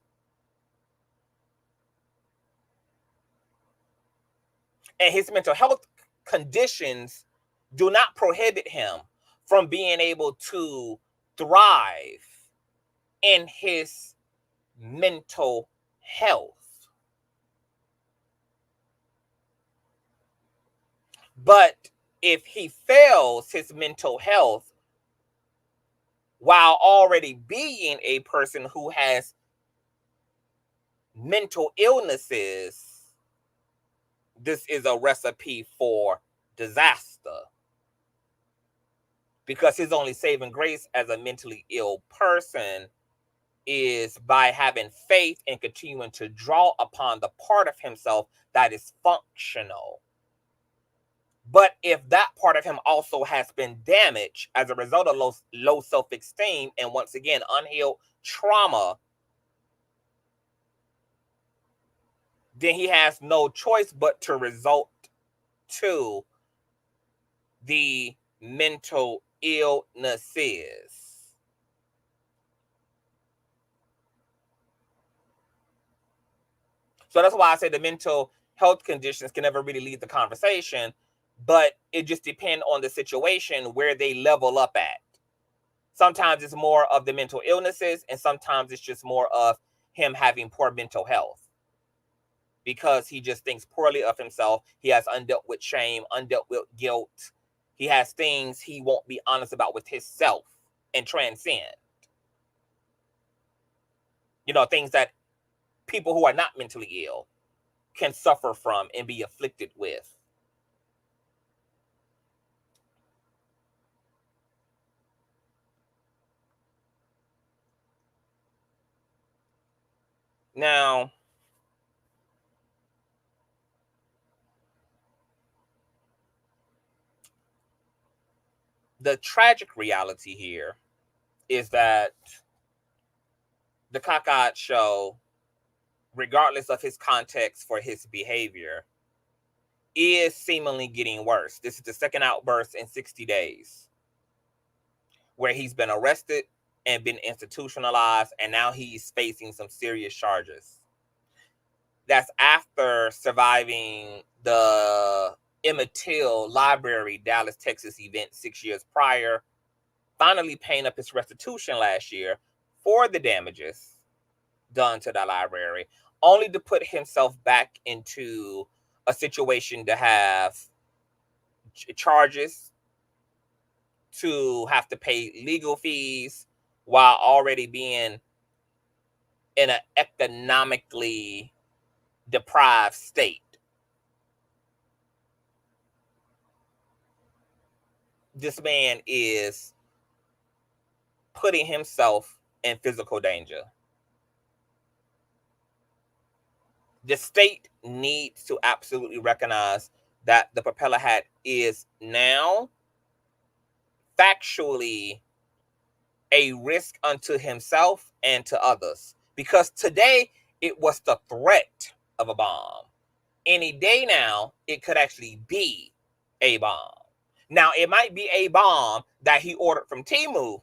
And his mental health conditions do not prohibit him from being able to thrive in his mental health. But if he fails his mental health while already being a person who has mental illnesses, this is a recipe for disaster. Because his only saving grace as a mentally ill person is by having faith and continuing to draw upon the part of himself that is functional. But if that part of him also has been damaged as a result of low self-esteem and once again unhealed trauma, then he has no choice but to resort to the mental illnesses. So that's why I say the mental health conditions can never really lead the conversation, but it just depends on the situation where they level up at. Sometimes it's more of the mental illnesses, and sometimes it's just more of him having poor mental health because he just thinks poorly of himself. He has undealt with shame, undealt with guilt. He has things he won't be honest about with himself and transcend. You know, things that people who are not mentally ill can suffer from and be afflicted with. Now, the tragic reality here is that the Cockeyed Show, regardless of his context for his behavior, is seemingly getting worse. This is the second outburst in 60 days where he's been arrested and been institutionalized, and now he's facing some serious charges. That's after surviving the Emmett Till Library Dallas, Texas event 6 years prior, finally paying up his restitution last year for the damages done to the library, only to put himself back into a situation to have charges, to have to pay legal fees while already being in an economically deprived state. This man is putting himself in physical danger. The state needs to absolutely recognize that the Propeller Hat is now factually a risk unto himself and to others. Because today it was the threat of a bomb. Any day now, it could actually be a bomb. Now, it might be a bomb that he ordered from Temu.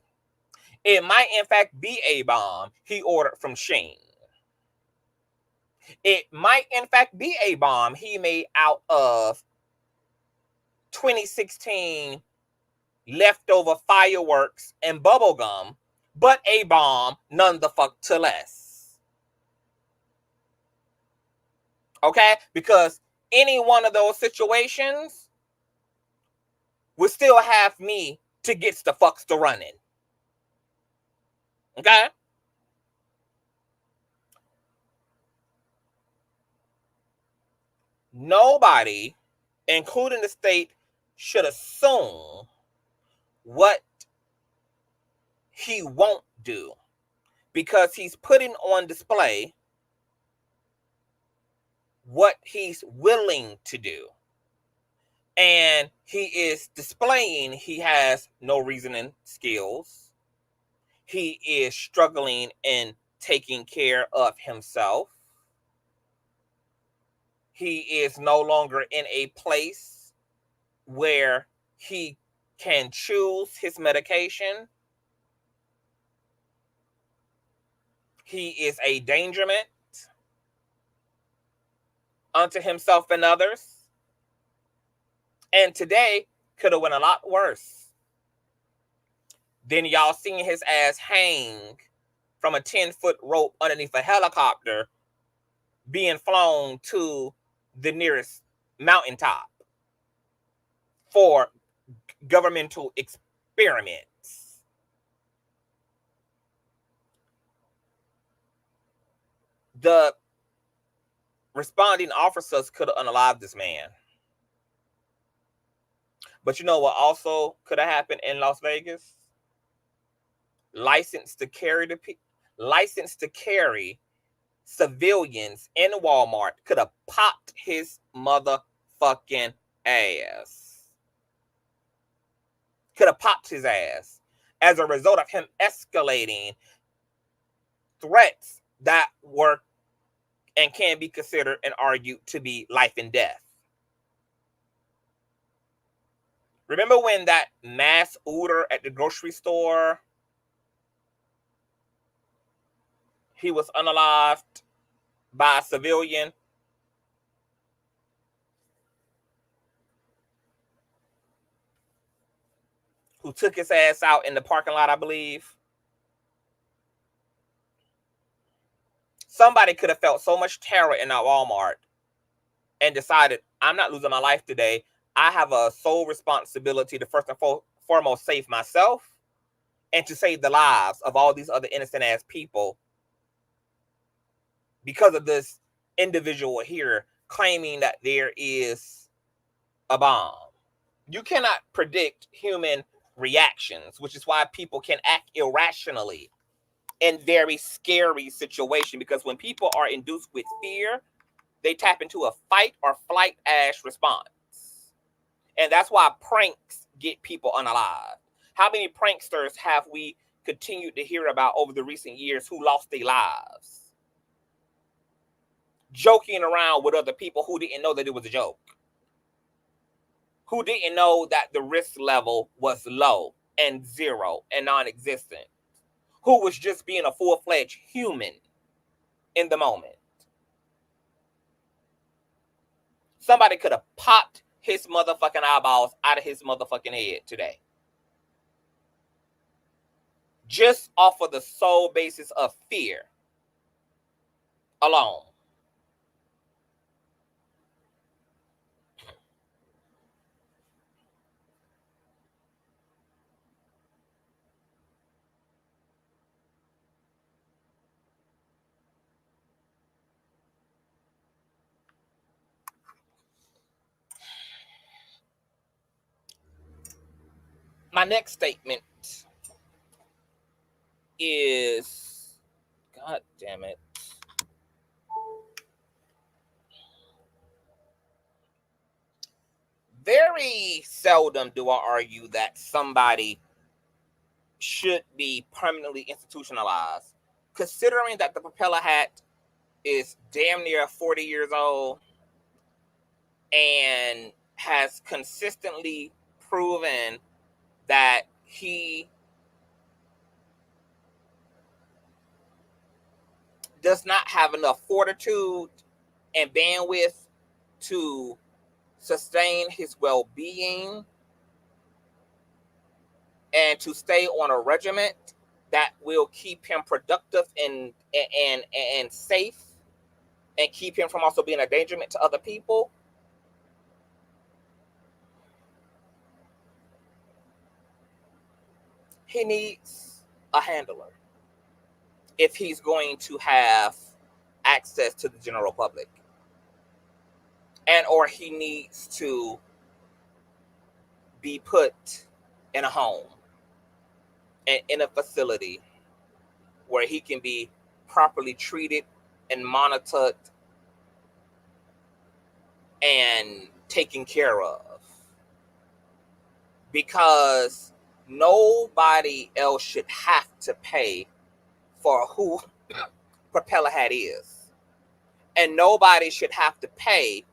It might, in fact, be a bomb he ordered from Shein. It might, in fact, be a bomb he made out of 2016 leftover fireworks and bubble gum, but a bomb none the fuck to less. Okay? Because any one of those situations would still have me to get the fucks to running. Okay? Nobody, including the state, should assume what he won't do, because he's putting on display what he's willing to do. And he is displaying he has no reasoning skills. He is struggling in taking care of himself. He is no longer in a place where he can choose his medication. He is a dangerment unto himself and others. And today could have went a lot worse. Then y'all seeing his ass hang from a 10-foot rope underneath a helicopter being flown to the nearest mountaintop for governmental experiments. The responding officers could have unalived this man. But you know what also could have happened in Las Vegas? Licensed to carry civilians in Walmart could have popped his motherfucking ass. Could have popped his ass as a result of him escalating threats that were and can be considered and argued to be life and death. Remember when that mass order at the grocery store, he was unalived by a civilian? Who took his ass out in the parking lot, I believe. Somebody could have felt so much terror in that Walmart and decided, I'm not losing my life today. I have a sole responsibility to first and foremost save myself and to save the lives of all these other innocent ass people because of this individual here claiming that there is a bomb. You cannot predict human reactions, which is why people can act irrationally in very scary situations, because when people are induced with fear, they tap into a fight or flight ass response. And that's why pranks get people unalive. How many pranksters have we continued to hear about over the recent years who lost their lives? Joking around with other people who didn't know that it was a joke. Who didn't know that the risk level was low and zero and non-existent. Who was just being a full-fledged human in the moment. Somebody could have popped his motherfucking eyeballs out of his motherfucking head today. Just off of the sole basis of fear alone. My next statement is, God damn it. Very seldom do I argue that somebody should be permanently institutionalized. Considering that the propeller hat is damn near 40 years old and has consistently proven that he does not have enough fortitude and bandwidth to sustain his well-being and to stay on a regiment that will keep him productive and safe and keep him from also being a endangerment to other people, he needs a handler if he's going to have access to the general public. And or he needs to be put in a home and in a facility where he can be properly treated and monitored and taken care of. Because nobody else should have to pay for who Propeller Hat is. And nobody should have to pay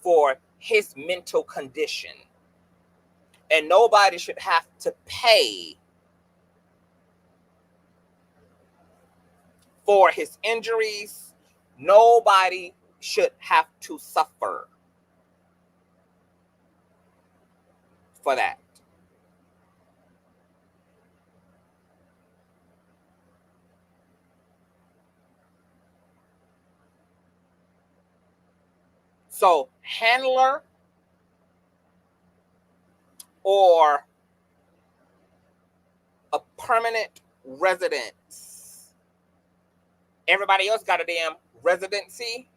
for his mental condition. And nobody should have to pay for his injuries. Nobody should have to suffer for that. So, handler or a permanent residence. Everybody else got a damn residency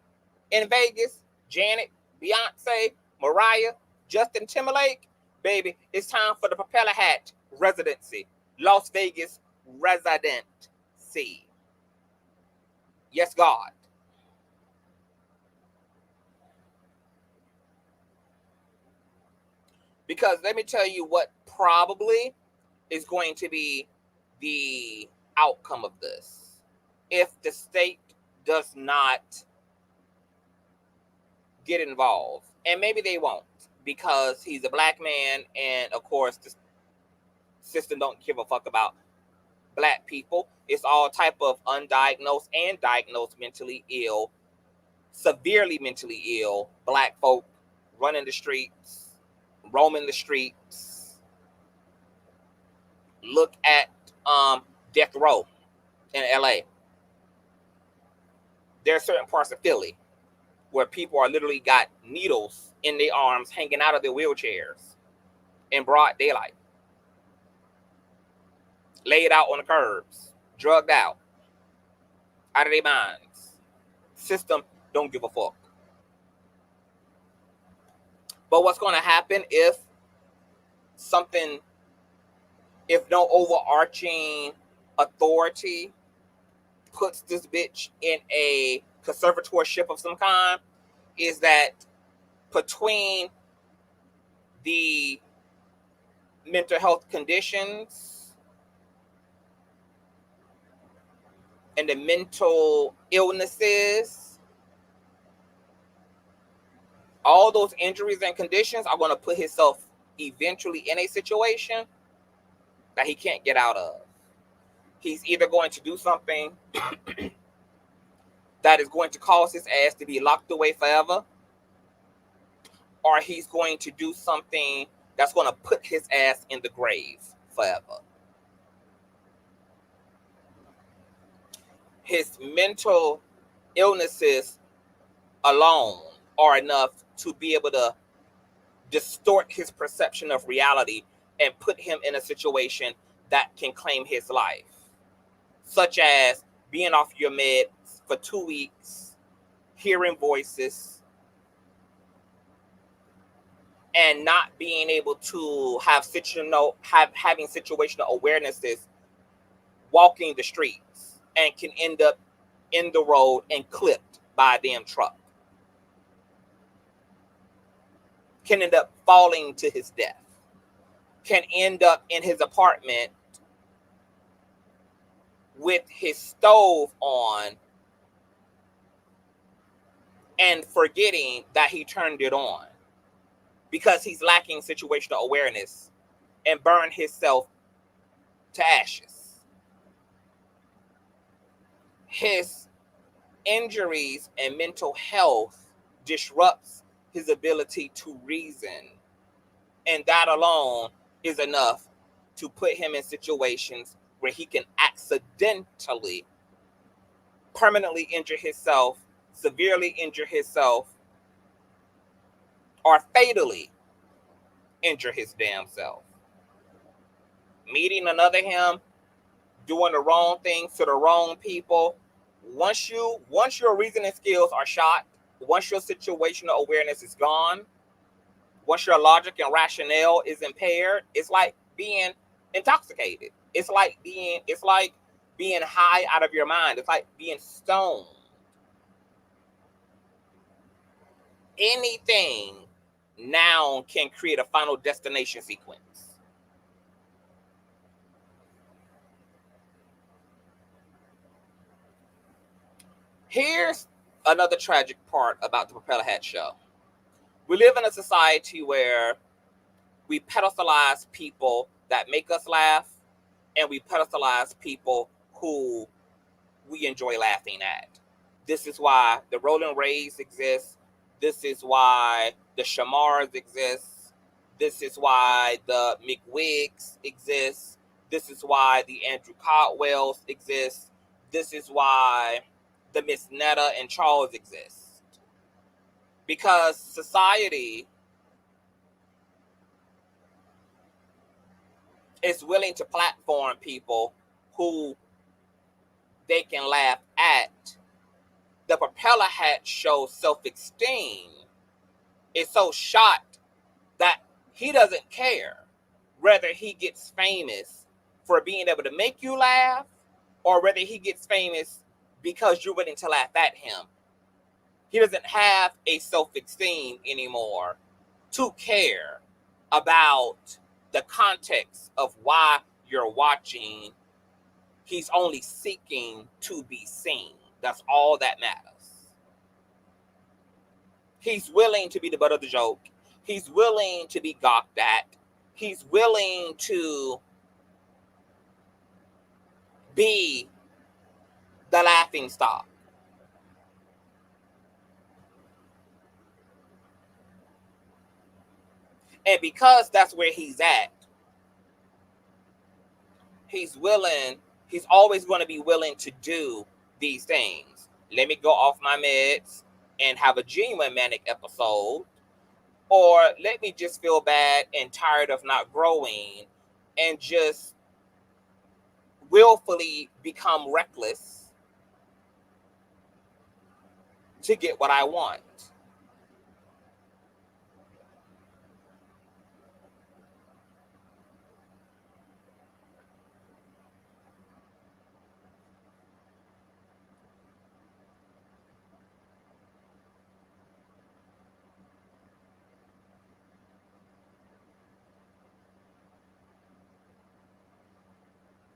in Vegas. Janet, Beyonce, Mariah, Justin Timberlake. Baby, it's time for the Propeller Hat residency. Las Vegas residency. Yes, God. Because let me tell you what probably is going to be the outcome of this. If the state does not get involved, and maybe they won't, because he's a black man, and of course the system don't give a fuck about black people. It's all type of undiagnosed and diagnosed mentally ill, severely mentally ill black folk running the streets, roaming the streets. Look at Death Row in LA. There are certain parts of Philly where people are literally got needles in their arms hanging out of their wheelchairs in broad daylight, laid out on the curbs, drugged out of their minds. System don't give a fuck. But what's going to happen if no overarching authority puts this bitch in a conservatorship of some kind, is that between the mental health conditions and the mental illnesses, all those injuries and conditions are going to put himself eventually in a situation that he can't get out of. He's either going to do something that is going to cause his ass to be locked away forever, or he's going to do something that's going to put his ass in the grave forever. His mental illnesses alone are enough to be able to distort his perception of reality and put him in a situation that can claim his life, such as being off your meds for 2 weeks, hearing voices, and not being able to have having situational awarenesses, walking the streets, and can end up in the road and clipped by a damn truck. Can end up falling to his death. Can end up in his apartment with his stove on and forgetting that he turned it on because he's lacking situational awareness and burn himself to ashes. His injuries and mental health disrupts his ability to reason. And that alone is enough to put him in situations where he can accidentally, permanently injure himself, severely injure himself, or fatally injure his damn self. Meeting another him, doing the wrong things to the wrong people. Once your reasoning skills are shot, once your situational awareness is gone, once your logic and rationale is impaired, it's like being intoxicated. It's like being high out of your mind. It's like being stoned. Anything now can create a final destination sequence. Here's another tragic part about the Propeller Hat Show. We live in a society where we pedestalize people that make us laugh, and we pedestalize people who we enjoy laughing at. This is why the Rolling Rays exist. This is why the Shamars exist. This is why the McWigs exist. This is why the Andrew Caldwells exist. This is why the Miss Netta and Charles exist. Because society is willing to platform people who they can laugh at. The Propeller Hat Show's self-esteem is so shot that he doesn't care whether he gets famous for being able to make you laugh or whether he gets famous because you're willing to laugh at him. He doesn't have a self-esteem anymore to care about the context of why you're watching. He's only seeking to be seen. That's all that matters. He's willing to be the butt of the joke. He's willing to be gawked at. He's willing to be the laughing stock. And because that's where he's at, he's always going to be willing to do these things. Let me go off my meds and have a genuine manic episode, or let me just feel bad and tired of not growing and just willfully become reckless to get what I want.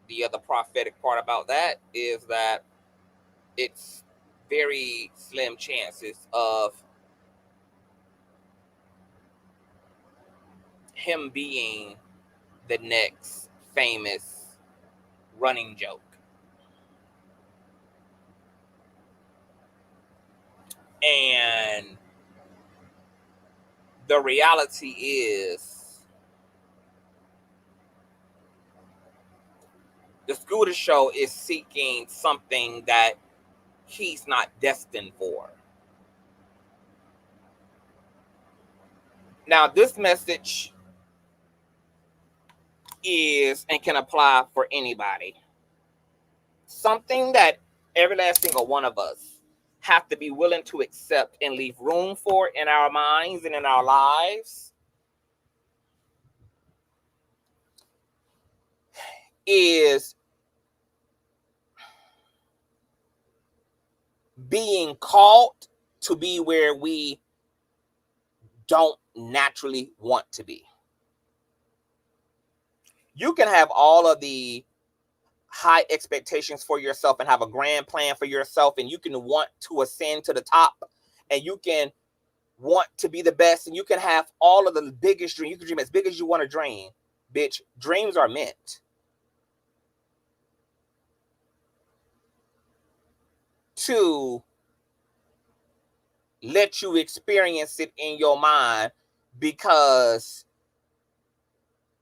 The other prophetic part about that is that it's very slim chances of him being the next famous running joke. And the reality is, the Scooter Show is seeking something that he's not destined for. Now, this message is and can apply for anybody. Something that every last single one of us have to be willing to accept and leave room for in our minds and in our lives is being called to be where we don't naturally want to be. You can have all of the high expectations for yourself and have a grand plan for yourself, and you can want to ascend to the top, and you can want to be the best, and you can have all of the biggest dreams. You can dream as big as you want to dream. Bitch, dreams are meant to let you experience it in your mind, because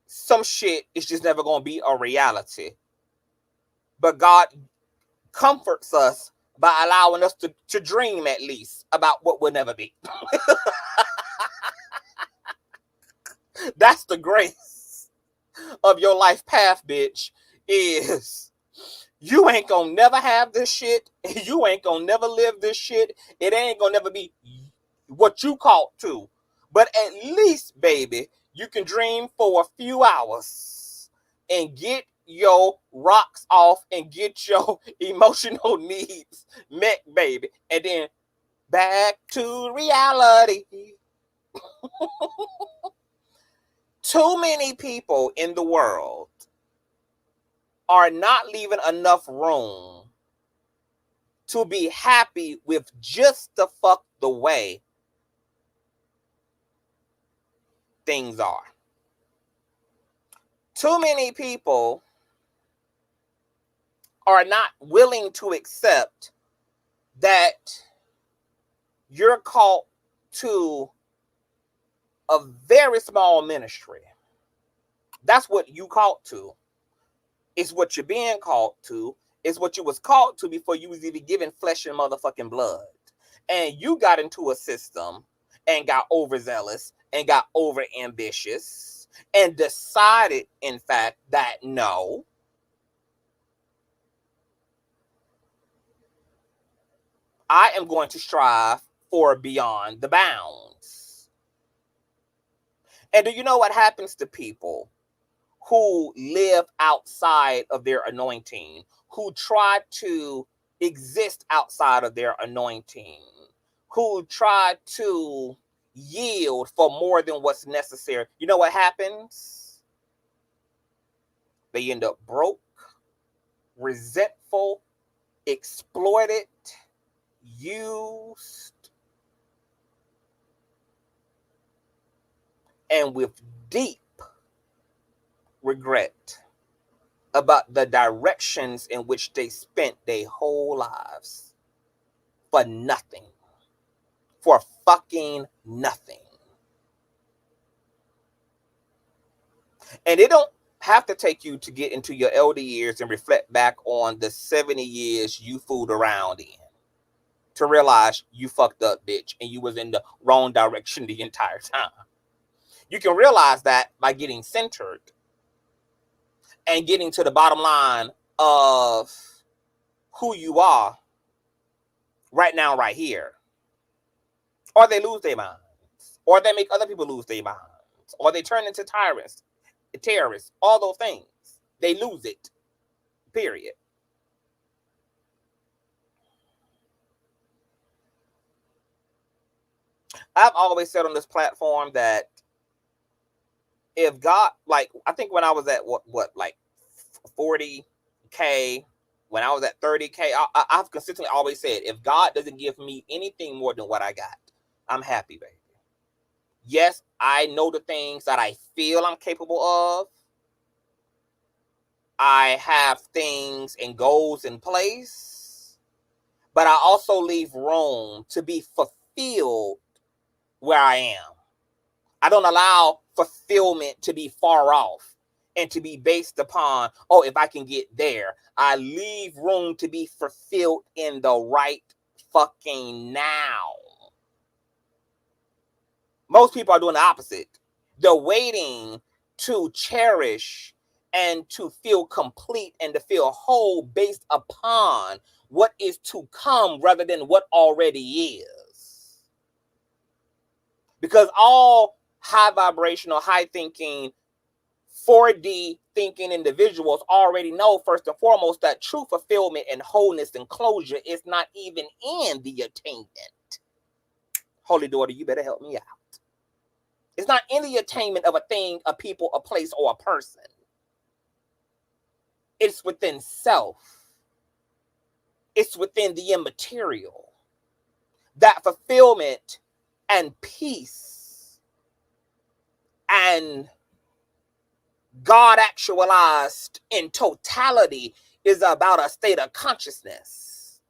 some shit is just never going to be a reality. But God comforts us by allowing us to dream, at least, about what will never be. That's the grace of your life path, bitch, is you ain't gonna never have this shit. You ain't gonna never live this shit. It ain't gonna never be what you caught to. But at least, baby, you can dream for a few hours and get your rocks off and get your emotional needs met, baby. And then back to reality. Too many people in the world are not leaving enough room to be happy with just the way things are. Too many people are not willing to accept that you're called to a very small ministry. That's what you called to. It's what you're being called to. It's what you was called to before you was even given flesh and motherfucking blood. And you got into a system and got overzealous and got over ambitious and decided, in fact, that no, I am going to strive for beyond the bounds. And do you know what happens to people who live outside of their anointing, who try to exist outside of their anointing, who try to yield for more than what's necessary? You know what happens? They end up broke, resentful, exploited, used, and with deep regret about the directions in which they spent their whole lives for nothing, for fucking nothing. And it don't have to take you to get into your elder years and reflect back on the 70 years you fooled around in to realize you fucked up, bitch, and you was in the wrong direction the entire time. You can realize that by getting centered and getting to the bottom line of who you are right now, right here. Or they lose their minds. Or they make other people lose their minds. Or they turn into tyrants, terrorists, all those things. They lose it. Period. I've always said on this platform that if God, like, I think when I was at what like 40K, when I was at 30K, I've consistently always said, if God doesn't give me anything more than what I got, I'm happy, baby. Yes, I know the things that I feel I'm capable of. I have things and goals in place, but I also leave room to be fulfilled where I am. I don't allow fulfillment to be far off and to be based upon, oh, if I can get there. I leave room to be fulfilled in the right fucking now. Most people are doing the opposite. They're waiting to cherish and to feel complete and to feel whole based upon what is to come rather than what already is. Because all high vibrational, high thinking, 4D thinking individuals already know, first and foremost, that true fulfillment and wholeness and closure is not even in the attainment. Holy daughter, you better help me out. It's not in the attainment of a thing, a people, a place, or a person. It's within self. It's within the immaterial. That fulfillment and peace and God actualized in totality is about a state of consciousness.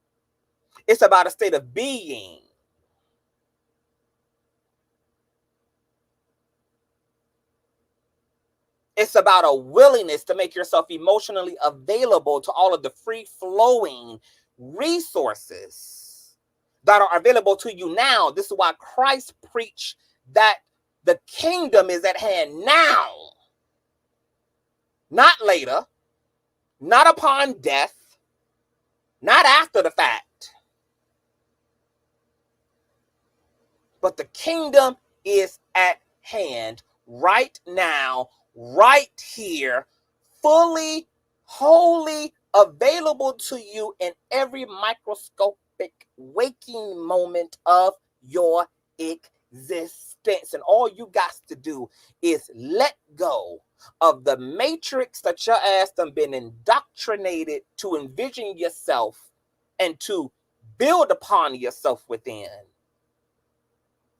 It's about a state of being. It's about a willingness to make yourself emotionally available to all of the free-flowing resources that are available to you now. This is why Christ preached that the kingdom is at hand now, not later, not upon death, not after the fact. But the kingdom is at hand right now, right here, fully, wholly available to you in every microscopic waking moment of your existence. And all you got to do is let go of the matrix that your ass done been indoctrinated to envision yourself and to build upon yourself within.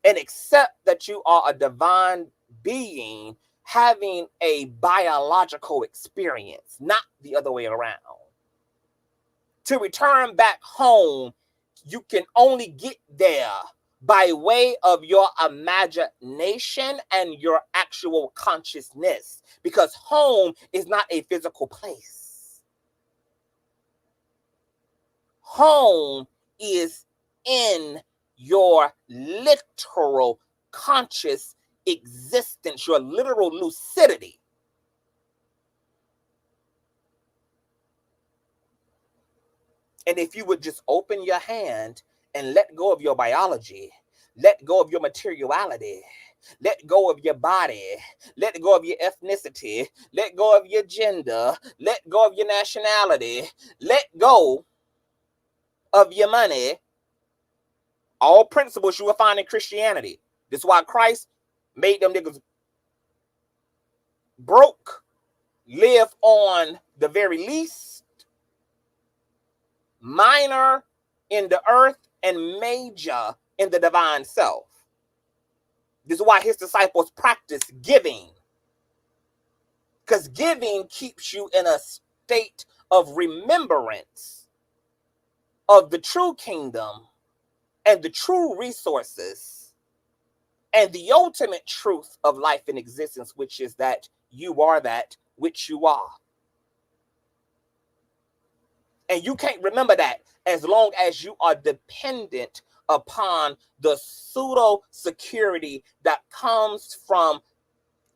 And accept that you are a divine being having a biological experience, not the other way around. To return back home, you can only get there by way of your imagination and your actual consciousness, because home is not a physical place. Home is in your literal conscious existence, your literal lucidity. And if you would just open your hand and let go of your biology, let go of your materiality, let go of your body, let go of your ethnicity, let go of your gender, let go of your nationality, let go of your money, all principles you will find in Christianity. This is why Christ made them niggas broke, live on the very least, minor in the earth, and major in the divine self. This is why his disciples practice giving, because giving keeps you in a state of remembrance of the true kingdom and the true resources and the ultimate truth of life and existence, which is that you are that which you are. And you can't remember that as long as you are dependent upon the pseudo security that comes from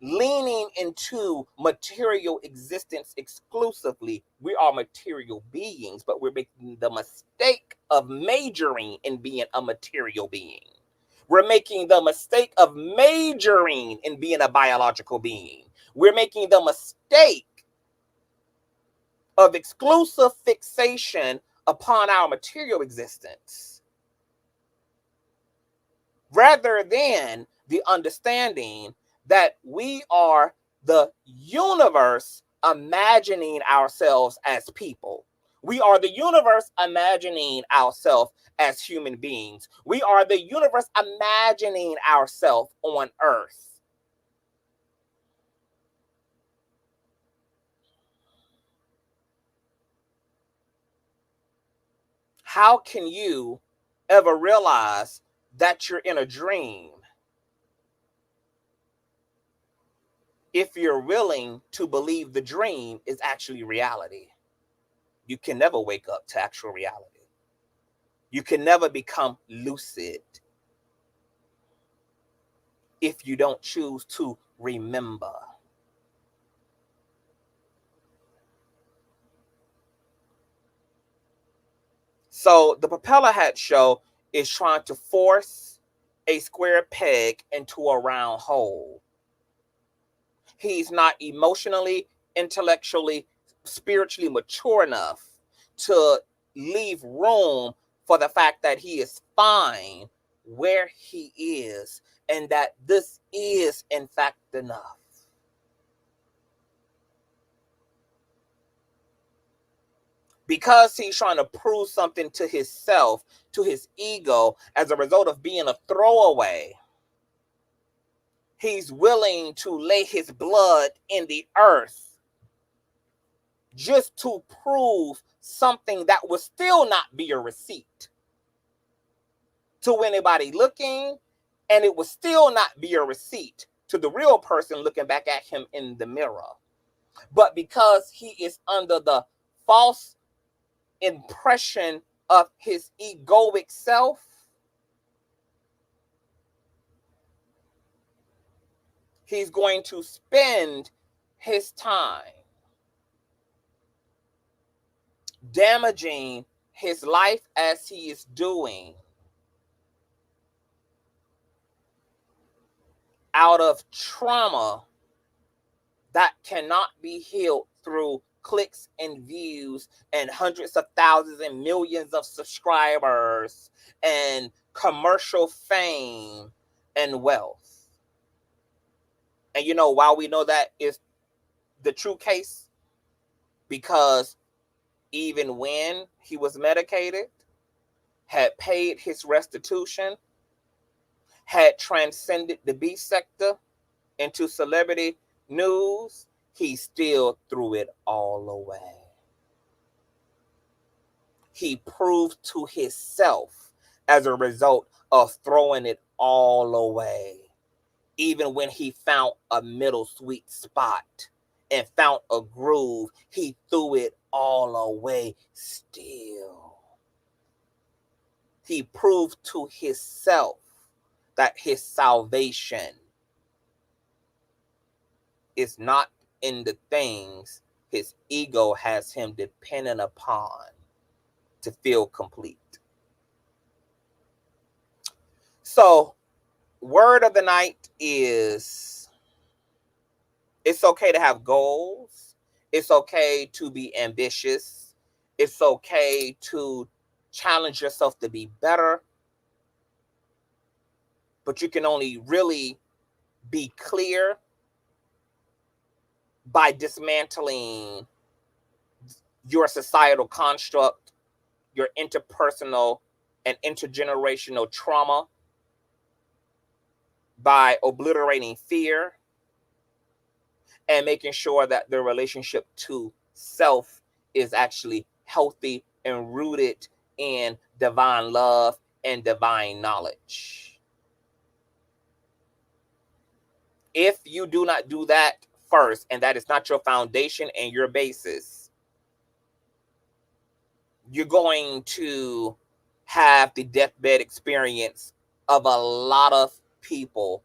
leaning into material existence exclusively. We are material beings, but we're making the mistake of majoring in being a material being. We're making the mistake of majoring in being a biological being. We're making the mistake of exclusive fixation upon our material existence, rather than the understanding that we are the universe imagining ourselves as people. We are the universe imagining ourselves as human beings. We are the universe imagining ourselves on earth. How can you ever realize that you're in a dream if you're willing to believe the dream is actually reality? You can never wake up to actual reality. You can never become lucid if you don't choose to remember. So the propeller hat show is trying to force a square peg into a round hole. He's not emotionally, intellectually, spiritually mature enough to leave room for the fact that he is fine where he is and that this is in fact enough. Because he's trying to prove something to himself, to his ego, as a result of being a throwaway, he's willing to lay his blood in the earth just to prove something that will still not be a receipt to anybody looking, and it will still not be a receipt to the real person looking back at him in the mirror. But because he is under the false impression of his egoic self, he's going to spend his time damaging his life as he is doing out of trauma that cannot be healed through clicks and views and hundreds of thousands and millions of subscribers and commercial fame and wealth. And you know why we know that is the true case? Because even when he was medicated, had paid his restitution, had transcended the B sector into celebrity news, he still threw it all away. He proved to himself as a result of throwing it all away. Even when he found a middle sweet spot and found a groove, he threw it all away still. He proved to himself that his salvation is not in the things his ego has him dependent upon to feel complete. So, word of the night is it's okay to have goals. It's okay to be ambitious. It's okay to challenge yourself to be better. But you can only really be clear by dismantling your societal construct, your interpersonal and intergenerational trauma, by obliterating fear and making sure that the relationship to self is actually healthy and rooted in divine love and divine knowledge. If you do not do that first, and that is not your foundation and your basis, you're going to have the deathbed experience of a lot of people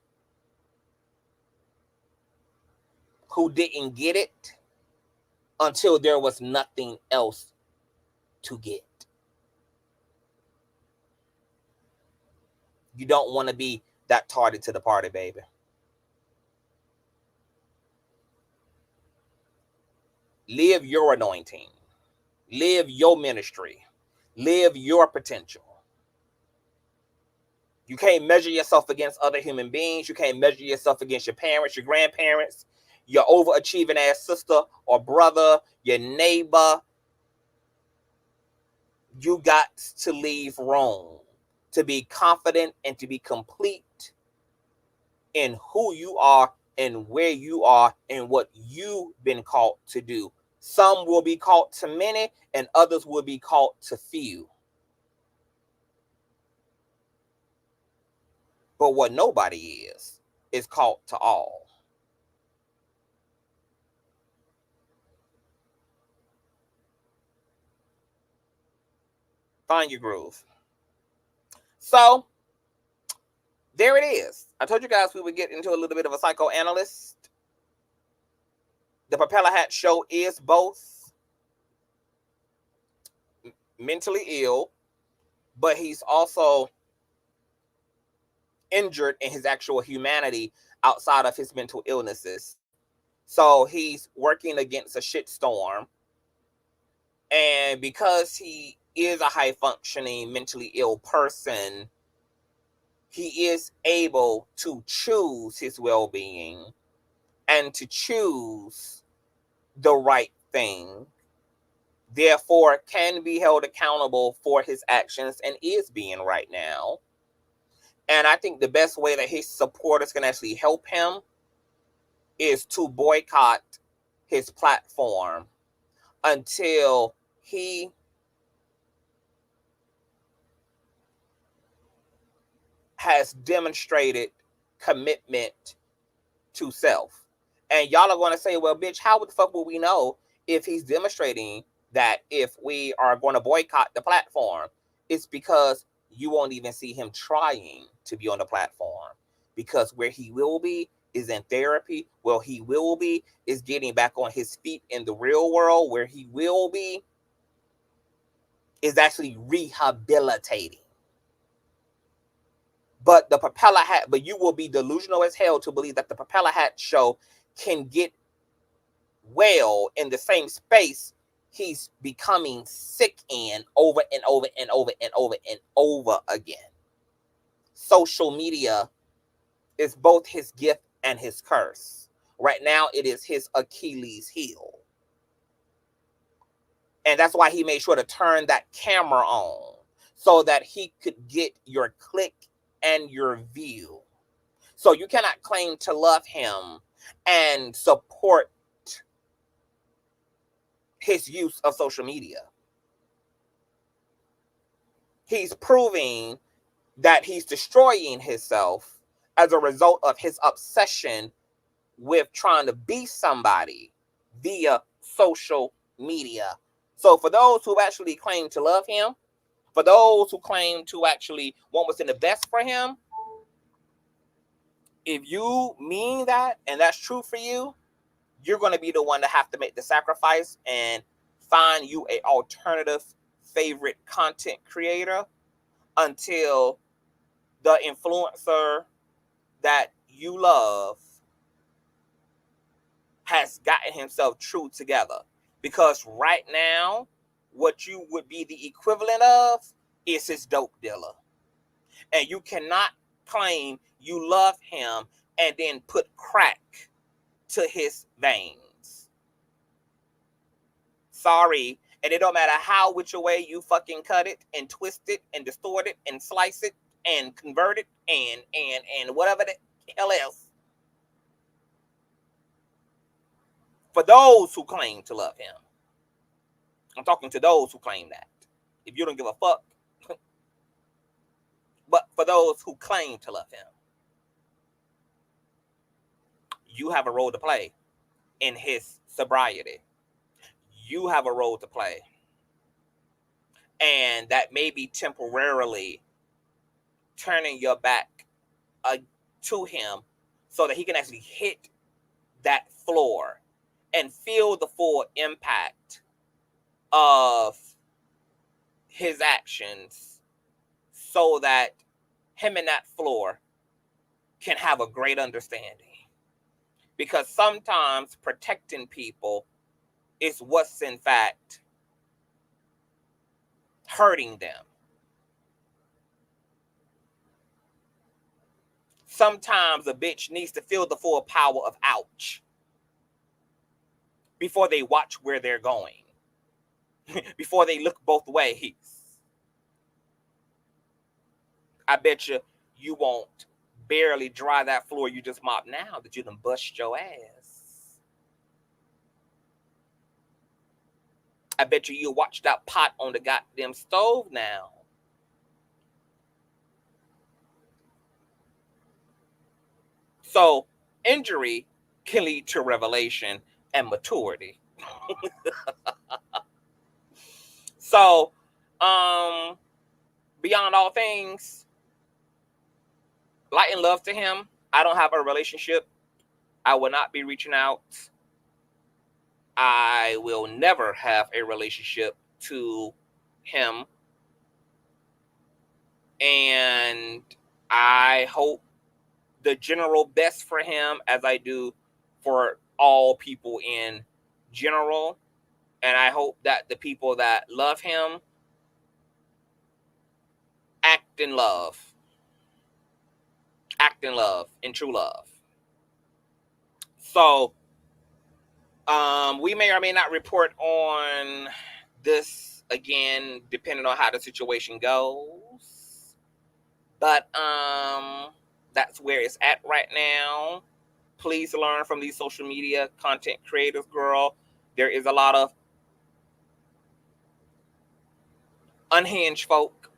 who didn't get it until there was nothing else to get. You don't want to be that tardy to the party, baby. Live your anointing. Live your ministry. Live your potential. You can't measure yourself against other human beings. You can't measure yourself against your parents, your grandparents, your overachieving ass sister or brother, your neighbor. You got to leave room to be confident and to be complete in who you are and where you are and what you've been called to do. Some will be called to many and others will be called to few. But what nobody is called to all. Find your groove. So, there it is. I told you guys we would get into a little bit of a psychoanalyst. The Propeller Hat Show is both mentally ill, but he's also injured in his actual humanity outside of his mental illnesses. So he's working against a shitstorm. And because he is a high-functioning, mentally ill person, he is able to choose his well-being and to choose the right thing. Therefore, can be held accountable for his actions and is being right now. And I think the best way that his supporters can actually help him is to boycott his platform until he has demonstrated commitment to self. And y'all are going to say, well, bitch, how the fuck will we know if he's demonstrating that if we are going to boycott the platform? It's because you won't even see him trying to be on the platform. Because where he will be is in therapy. Where he will be is getting back on his feet in the real world. Where he will be is actually rehabilitating. But the propeller hat, but you will be delusional as hell to believe that the propeller hat show can get well in the same space he's becoming sick in over and over and over and over and over again. Social media is both his gift and his curse. Right now, it is his Achilles heel. And that's why he made sure to turn that camera on so that he could get your click and your view. So you cannot claim to love him and support his use of social media. He's proving that he's destroying himself as a result of his obsession with trying to be somebody via social media. So for those who actually claim to love him, for those who claim to actually want what's in the best for him, if you mean that and that's true for you, you're going to be the one to have to make the sacrifice and find you an alternative favorite content creator until the influencer that you love has gotten himself true together. Because right now, what you would be the equivalent of is his dope dealer. And you cannot claim you love him and then put crack to his veins. Sorry. And it don't matter how which way you fucking cut it and twist it and distort it and slice it and convert it and whatever the hell else. For those who claim to love him. I'm talking to those who claim that. If you don't give a fuck. But for those who claim to love him. You have a role to play in his sobriety. You have a role to play. And that may be temporarily turning your back to him so that he can actually hit that floor and feel the full impact of his actions so that him and that floor can have a great understanding. Because sometimes protecting people is what's in fact hurting them. Sometimes a bitch needs to feel the full power of ouch before they watch where they're going, before they look both ways. I bet you won't barely dry that floor you just mopped now that you done bust your ass. I bet you'll watch that pot on the goddamn stove now. So injury can lead to revelation and maturity. So, beyond all things, light and love to him. I don't have a relationship. I will not be reaching out. I will never have a relationship to him. And I hope the general best for him as I do for all people in general. And I hope that the people that love him act in love. Act in love, in true love. So, we may or may not report on this again, depending on how the situation goes. But that's where it's at right now. Please learn from these social media content creators, girl. There is a lot of unhinged folk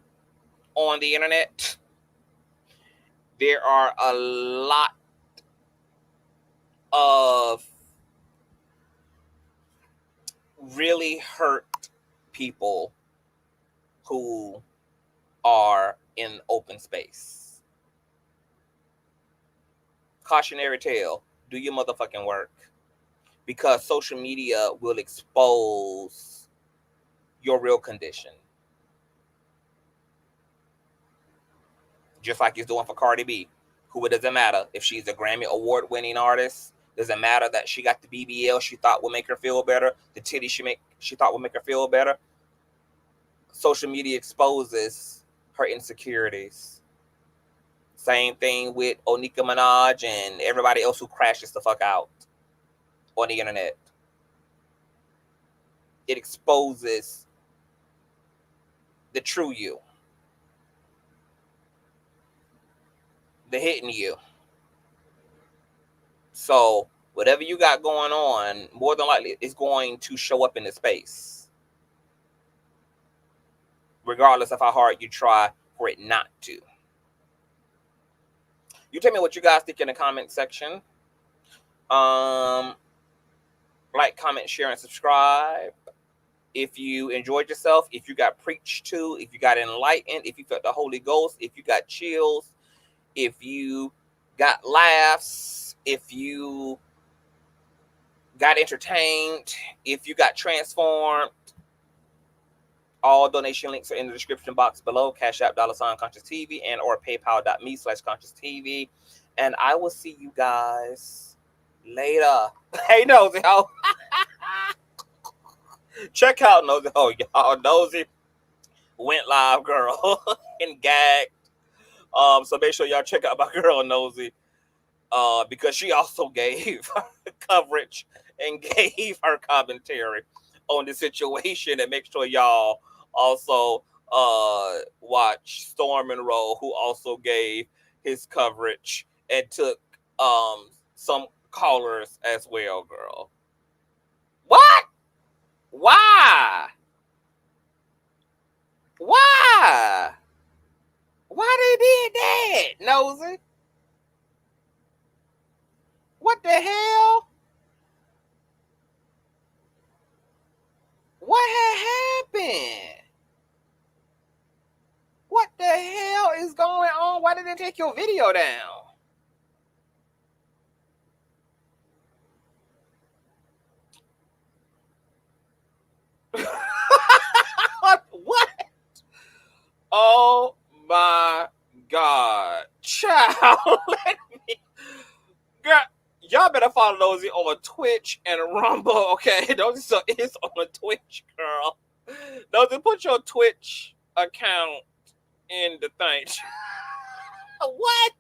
on the internet. There are a lot really hurt people who are in open space. Cautionary tale, do your motherfucking work, because social media will expose your real condition. Just like it's doing for Cardi B, who it doesn't matter if she's a Grammy award winning artist. Doesn't matter that she got the BBL she thought would make her feel better, the titty she thought would make her feel better. Social media exposes her insecurities. Same thing with Onika Minaj and everybody else who crashes the fuck out on the internet. It exposes the true you, the hidden you. So whatever you got going on, more than likely, is going to show up in the space, regardless of how hard you try for it not to. You tell me what you guys think in the comment section. Like, comment, share, and subscribe. If you enjoyed yourself, if you got preached to, if you got enlightened, if you felt the Holy Ghost, if you got chills, if you got laughs, if you got entertained, if you got transformed, all donation links are in the description box below. Cash App, $Consciouztv, and or paypal.me/Consciouztv. And I will see you guys later. Hey, Nosy Ho. Check out Nosy Ho, y'all. Nosy went live, girl, and gagged. So make sure y'all check out my girl Nosy, because she also gave coverage and gave her commentary on the situation. And make sure y'all also watch Storm Monroe, who also gave his coverage and took some callers as well, girl. What? Why? Why? Why they did that, Nosy? What the hell? What had happened? What the hell is going on? Why did they take your video down? What? Oh my God. Child, let me. Girl, y'all better follow Nosy on Twitch and Rumble, okay? Nosy is on Twitch, girl. Nosy, put your Twitch account in the thing. What?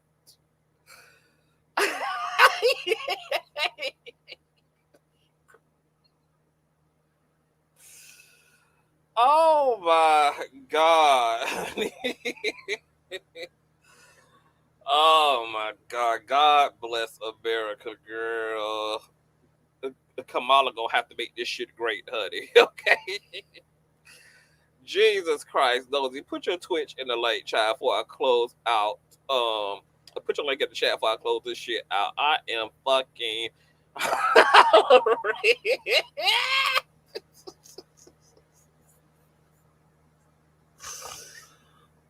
Oh my God. Oh my God. God bless America, girl. Kamala gonna have to make this shit great, honey. Okay. Jesus Christ, Nosy, put your Twitch in the link, child, before I close out. Put your link in the chat before I close this shit out. I am fucking.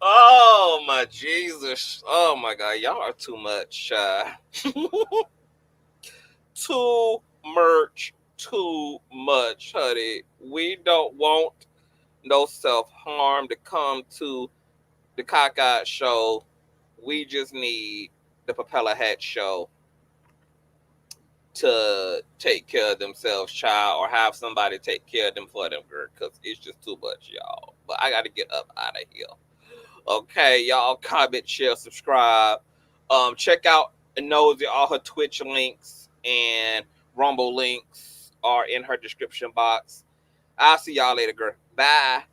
Oh my Jesus. Oh my God. Y'all are too much. Too much, honey. We don't want no self-harm to come to the Cockeyed Show. We just need the Propeller Hat Show to take care of themselves, child, or have somebody take care of them for them, girl, because it's just too much, y'all. But I got to get up out of here. Okay, y'all, comment, share, subscribe. Check out Nosy. All her Twitch links and Rumble links are in her description box. I'll see y'all later, girl. Bye.